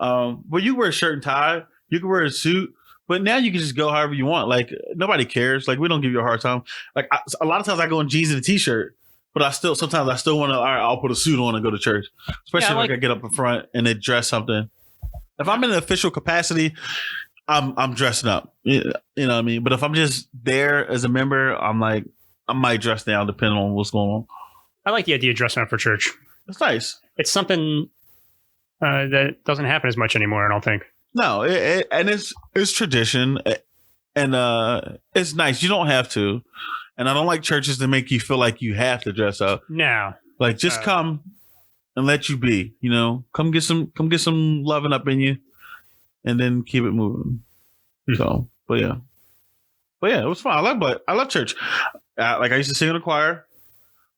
[SPEAKER 1] But you wear a shirt and tie, you can wear a suit. But now you can just go however you want. Like, nobody cares. Like, we don't give you a hard time. Like, a lot of times I go in jeans and a t-shirt, but sometimes I still want to, all right, I'll put a suit on and go to church. Especially if I get up in front and they dress something. If I'm in an official capacity, I'm dressing up. You know what I mean? But if I'm just there as a member, I'm like, I might dress down depending on what's going on.
[SPEAKER 2] I like the idea of dressing up for church.
[SPEAKER 1] It's nice.
[SPEAKER 2] It's something that doesn't happen as much anymore, I don't think.
[SPEAKER 1] No, and it's tradition, and it's nice. You don't have to, and I don't like churches that make you feel like you have to dress up.
[SPEAKER 2] No.
[SPEAKER 1] Like just come and let you be. You know, come get some loving up in you, and then keep it moving. So, but yeah, it was fun. I love church. Like I used to sing in the choir.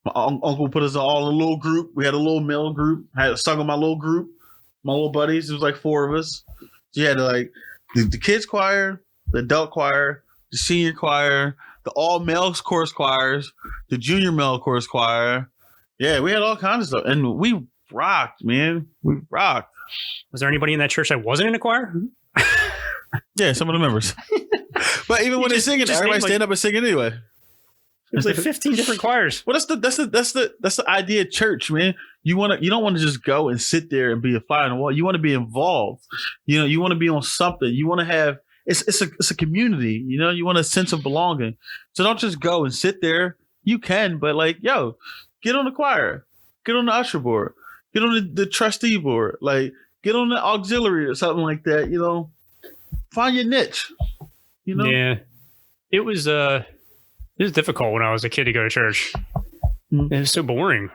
[SPEAKER 1] My uncle put us all in a little group. We had a little male group. I had sung in my little group, my little buddies. It was like 4 of us. So you had like the kids choir, the adult choir, the senior choir, the all male chorus choirs, the junior male chorus choir. Yeah, we had all kinds of stuff, and we rocked, man. We rocked.
[SPEAKER 2] Was there anybody in that church that wasn't in a choir?
[SPEAKER 1] Yeah, some of the members. But even when they're singing, everybody stand up and sing it anyway.
[SPEAKER 2] There's like 15 different choirs.
[SPEAKER 1] Well, that's the idea of church, man. You don't want to just go and sit there and be a fly on the wall. You want to be involved. You know, you want to be on something. You want to have it's a community. You know, you want a sense of belonging. So don't just go and sit there. You can, but like, yo, get on the choir, get on the usher board, get on the trustee board, like get on the auxiliary or something like that. You know, find your niche. You know,
[SPEAKER 2] yeah, it was difficult when I was a kid to go to church. It was so boring.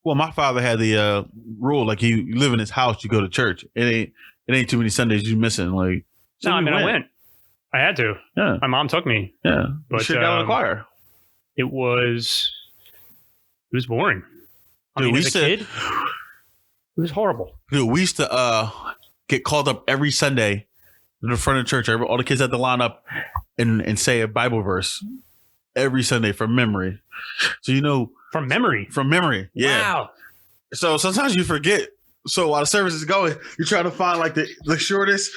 [SPEAKER 1] Well, my father had the rule, like you live in his house, you go to church. It ain't too many Sundays you missing. Like, so
[SPEAKER 2] no, I mean, I went. I had to.
[SPEAKER 1] Yeah.
[SPEAKER 2] My mom took me.
[SPEAKER 1] Yeah.
[SPEAKER 2] But
[SPEAKER 1] you should have got on the choir.
[SPEAKER 2] It was boring.
[SPEAKER 1] Dude,
[SPEAKER 2] as a kid, it was horrible.
[SPEAKER 1] Dude, we used to get called up every Sunday in the front of the church. All the kids had to line up and say a Bible verse every Sunday from memory. So, you know.
[SPEAKER 2] From memory?
[SPEAKER 1] From memory, yeah.
[SPEAKER 2] Wow.
[SPEAKER 1] So sometimes you forget. So while the service is going, you're trying to find like the shortest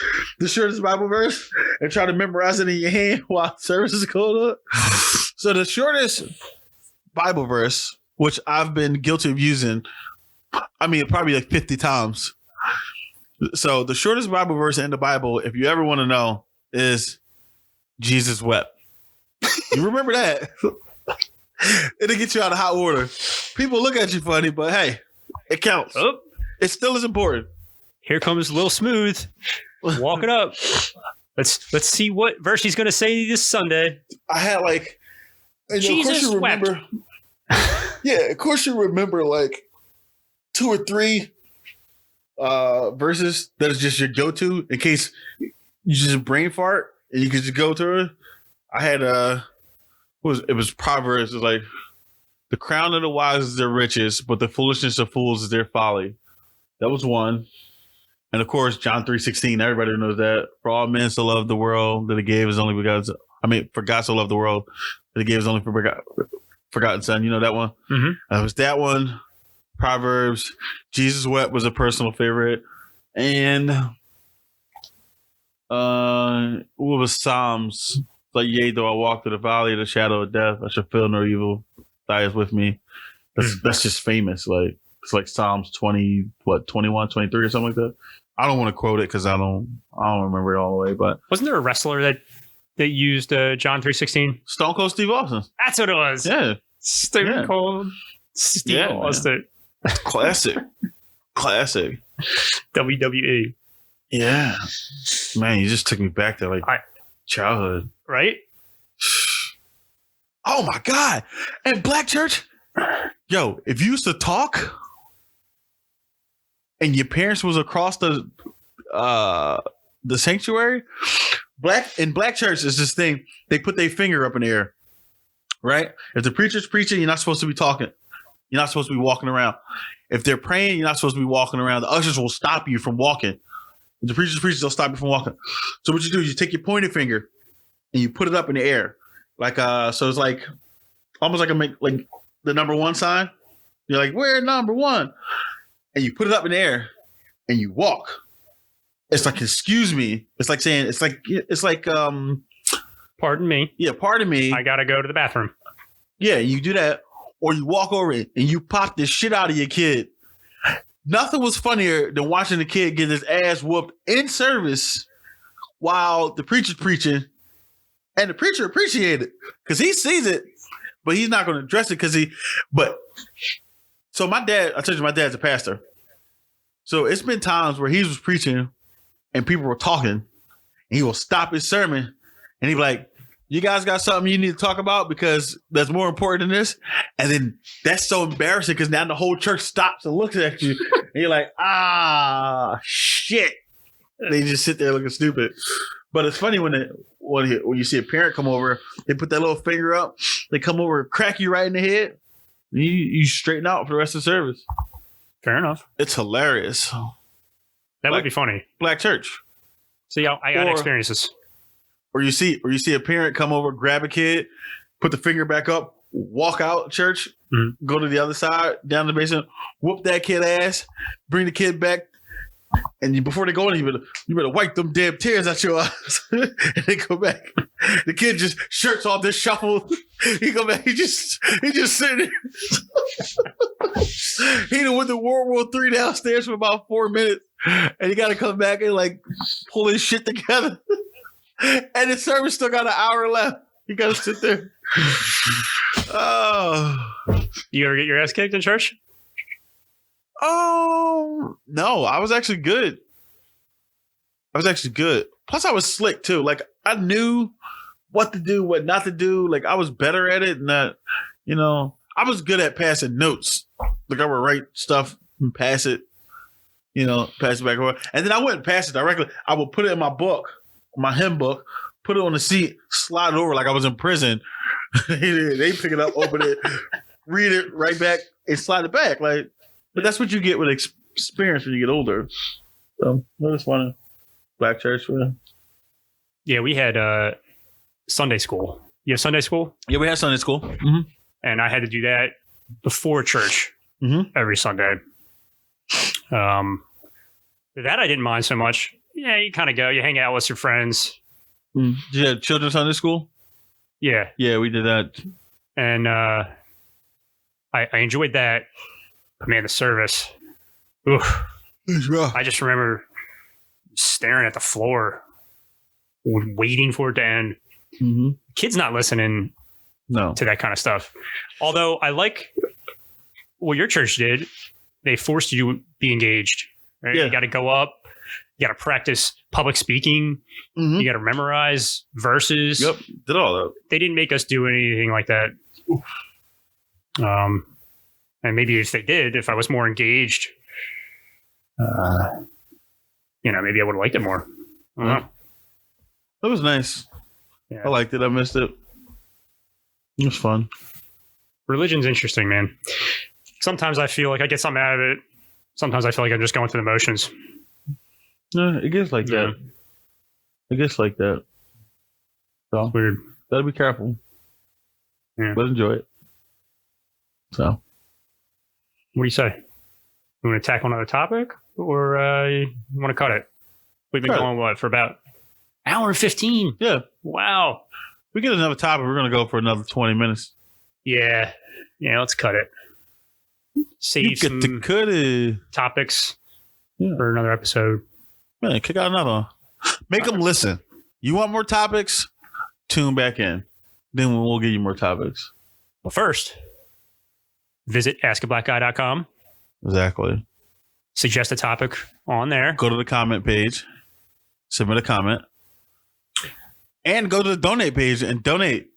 [SPEAKER 1] Bible verse and try to memorize it in your hand while the service is going up. So the shortest Bible verse, which I've been guilty of using, I mean, probably like 50 times. So the shortest Bible verse in the Bible, if you ever want to know, is Jesus wept. You remember that? It'll get you out of hot water. People look at you funny, but hey, it counts.
[SPEAKER 2] Oh.
[SPEAKER 1] It still is important.
[SPEAKER 2] Here comes Lil Smooth walking up. Let's see what verse he's going to say this Sunday.
[SPEAKER 1] I had like,
[SPEAKER 2] Jesus
[SPEAKER 1] of course you remember. Yeah, of course you remember like 2 or 3 verses that is just your go-to in case you just brain fart and you could just go to it. I had it was Proverbs. It was like, the crown of the wise is their riches, but the foolishness of fools is their folly. That was one. And of course, John 3:16. Everybody knows that. For all men so loved the world that he gave his only begotten. For God so loved the world that he gave his only forgotten son. You know that one?
[SPEAKER 2] Mm-hmm.
[SPEAKER 1] It was that one. Proverbs. Jesus wept was a personal favorite. And what was Psalms? Like, yea, though I walk through the valley of the shadow of death, I shall feel no evil. Thy is with me. That's just famous. Like, it's like Psalms 21, 23 or something like that. I don't want to quote it because I don't remember it all the way. But
[SPEAKER 2] wasn't there a wrestler that used John 3:16?
[SPEAKER 1] Stone Cold Steve Austin.
[SPEAKER 2] That's what it was.
[SPEAKER 1] Yeah,
[SPEAKER 2] Stone Cold Steve Austin.
[SPEAKER 1] Classic.
[SPEAKER 2] WWE.
[SPEAKER 1] Yeah, man, you just took me back to like childhood,
[SPEAKER 2] right?
[SPEAKER 1] Oh my God! And Black church, yo, if you used to talk and your parents was across the sanctuary, Black church is this thing. They put their finger up in the air, right? If the preacher's preaching, you're not supposed to be talking. You're not supposed to be walking around. If they're praying, you're not supposed to be walking around. The ushers will stop you from walking. If the preacher's preaching, they'll stop you from walking. So what you do is you take your pointer finger and you put it up in the air. Like, so it's like almost like the number 1 sign. You're like, we're number 1. And you put it up in the air and you walk. It's like, excuse me. It's like saying, it's like,
[SPEAKER 2] pardon me.
[SPEAKER 1] Yeah, pardon me.
[SPEAKER 2] I got to go to the bathroom.
[SPEAKER 1] Yeah, you do that. Or you walk over it and you pop the shit out of your kid. Nothing was funnier than watching the kid get his ass whooped in service while the preacher's preaching. And the preacher appreciated it because he sees it, but he's not going to address it so my dad, I told you my dad's a pastor. So it's been times where he was preaching and people were talking, and he will stop his sermon, and he'd be like, "You guys got something you need to talk about because that's more important than this." And then that's so embarrassing because now the whole church stops and looks at you, and you're like, "Ah, shit." They just sit there looking stupid. But it's funny when you see a parent come over, they put that little finger up, they come over, crack you right in the head, and you straighten out for the rest of the service.
[SPEAKER 2] Fair enough.
[SPEAKER 1] It's hilarious.
[SPEAKER 2] That would be funny.
[SPEAKER 1] Black church.
[SPEAKER 2] So yeah, I got experiences.
[SPEAKER 1] Or you see a parent come over, grab a kid, put the finger back up, walk out church, go to the other side, down the basement, whoop that kid ass, bring the kid back, and before they go in, you better wipe them damn tears out your eyes, and they go back. The kid just shirts all disheveled. He go back. He just sitting there. He done went to World War III downstairs for about 4 minutes, and he got to come back and like pull his shit together. And the service still got an hour left. You got to sit there. Oh,
[SPEAKER 2] you ever get your ass kicked in church?
[SPEAKER 1] Oh, no, I was actually good. Plus, I was slick too. Like, I knew what to do, what not to do. Like, I was better at it. And that, I was good at passing notes. Like, I would write stuff and pass it, pass it back over. And then I wouldn't pass it directly. I would put it in my book, my hymn book, put it on the seat, slide it over like I was in prison. They pick it up, open it, read it right back, and slide it back. Like, but that's what you get with experience when you get older. So that was fun. Black church, man.
[SPEAKER 2] Yeah, we had Sunday school. You have Sunday school?
[SPEAKER 1] Yeah, we had Sunday school. Mm-hmm.
[SPEAKER 2] And I had to do that before church every Sunday. That I didn't mind so much. Yeah, you kind of go. You hang out with your friends.
[SPEAKER 1] Did you have children's Sunday school?
[SPEAKER 2] Yeah.
[SPEAKER 1] Yeah, we did that.
[SPEAKER 2] And I enjoyed that. But man, the service. Oof. I just remember staring at the floor, waiting for it to end. Mm-hmm. Kids not listening to that kind of stuff. Although I like what your church did. They forced you to be engaged. Right? Yeah. You got to go up. You got to practice public speaking. Mm-hmm. You got to memorize verses.
[SPEAKER 1] Yep, did all that.
[SPEAKER 2] They didn't make us do anything like that. And maybe if they did, if I was more engaged, maybe I would have liked it more. I don't know.
[SPEAKER 1] That was nice. Yeah. I liked it. I missed it. It was fun.
[SPEAKER 2] Religion's interesting, man. Sometimes I feel like I get something out of it. Sometimes I feel like I'm just going through the motions.
[SPEAKER 1] No, it gets like that. It gets like that. So
[SPEAKER 2] it's weird.
[SPEAKER 1] Gotta be careful.
[SPEAKER 2] Yeah.
[SPEAKER 1] But enjoy it. So.
[SPEAKER 2] What do you say? You want to tackle another topic, or you want to cut it? We've been going for about an hour and 15.
[SPEAKER 1] Yeah.
[SPEAKER 2] Wow.
[SPEAKER 1] We get another topic. We're going to go for another 20 minutes.
[SPEAKER 2] Yeah. Let's cut it. Save some topics for another episode.
[SPEAKER 1] Man, kick out another one. Make them listen. You want more topics? Tune back in. Then we'll give you more topics.
[SPEAKER 2] But first, visit askablackguy.com.
[SPEAKER 1] Exactly.
[SPEAKER 2] Suggest a topic on there.
[SPEAKER 1] Go to the comment page. Submit a comment. And go to the donate page and donate.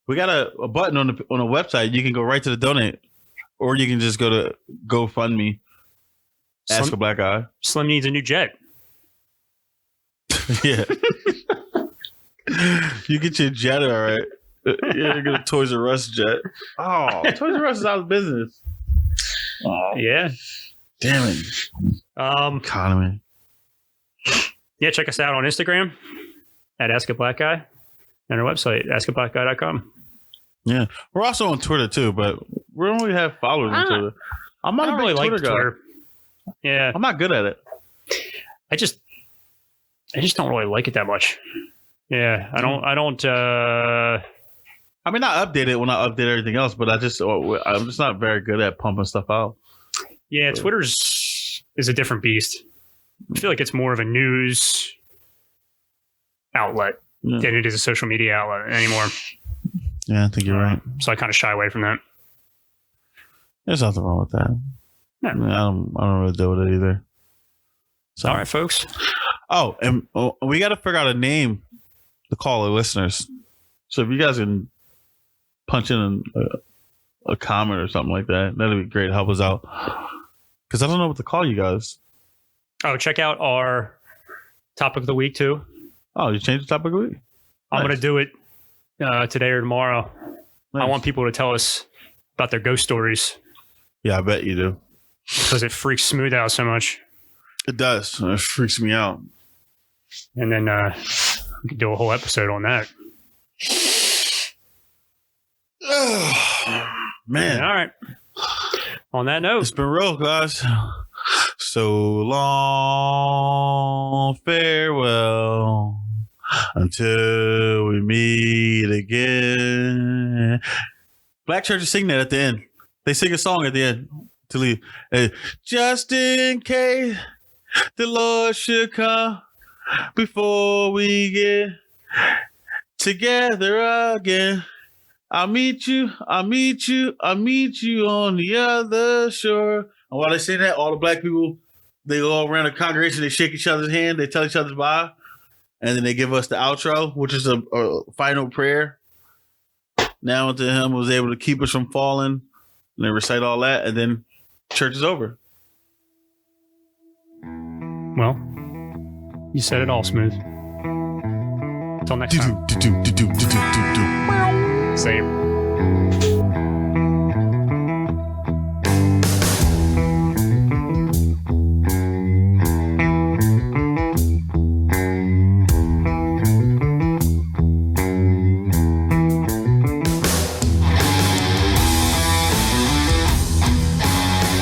[SPEAKER 1] We got a button on the website. You can go right to the donate. Or you can just go to GoFundMe. Ask a Black Guy.
[SPEAKER 2] Slim needs a new jet.
[SPEAKER 1] Yeah. You get your jet, all right. You get a Toys R Us jet. Oh, Toys R Us is out of business.
[SPEAKER 2] Oh. Yeah.
[SPEAKER 1] Damn it. Economy.
[SPEAKER 2] Yeah, check us out on Instagram at Ask a Black Guy and our website, askablackguy.com.
[SPEAKER 1] Yeah. We're also on Twitter too, but we don't really have followers on Twitter. I'm not a big Twitter guy. Twitter. Yeah. I'm not good at it.
[SPEAKER 2] I just don't really like it that much. Yeah. I don't
[SPEAKER 1] I mean, I update it when I update everything else, but I'm just not very good at pumping stuff out.
[SPEAKER 2] Yeah, Twitter's is a different beast. I feel like it's more of a news outlet than it is a social media outlet anymore.
[SPEAKER 1] Yeah, I think you're right.
[SPEAKER 2] So I kind of shy away from that.
[SPEAKER 1] There's nothing wrong with that.
[SPEAKER 2] No.
[SPEAKER 1] I mean, I don't really deal with it either. So.
[SPEAKER 2] All right, folks.
[SPEAKER 1] Oh, and we got to figure out a name to call our listeners. So if you guys can punch in a comment or something like that, that'd be great. Help us out. Because I don't know what to call you guys.
[SPEAKER 2] Oh, check out our topic of the week too.
[SPEAKER 1] Oh, you changed the topic of the week?
[SPEAKER 2] I'm
[SPEAKER 1] Nice.
[SPEAKER 2] going to do it today or tomorrow. I
[SPEAKER 1] Nice.
[SPEAKER 2] want people to tell us about their ghost stories
[SPEAKER 1] Yeah, I bet you do.
[SPEAKER 2] because it freaks Smooth out so much.
[SPEAKER 1] It does. It freaks me out.
[SPEAKER 2] And then we could do a whole episode on that.
[SPEAKER 1] Man,
[SPEAKER 2] All right. On that note,
[SPEAKER 1] it's been real, guys. So long, farewell, until we meet again. Black churches sing that at the end. They sing a song at the end to leave. Just in case the Lord should come before we get together again. I'll meet you on the other shore. And while they say that, all the black people, they go around the congregation, they shake each other's hand, they tell each other bye, and then they give us the outro, which is a final prayer. Now unto him who was able to keep us from falling, and they recite all that, and then church is over.
[SPEAKER 2] well, you said it all, Smooth. Until next time.
[SPEAKER 1] Do-do, do-do, do-do, do-do, do-do.
[SPEAKER 2] Same.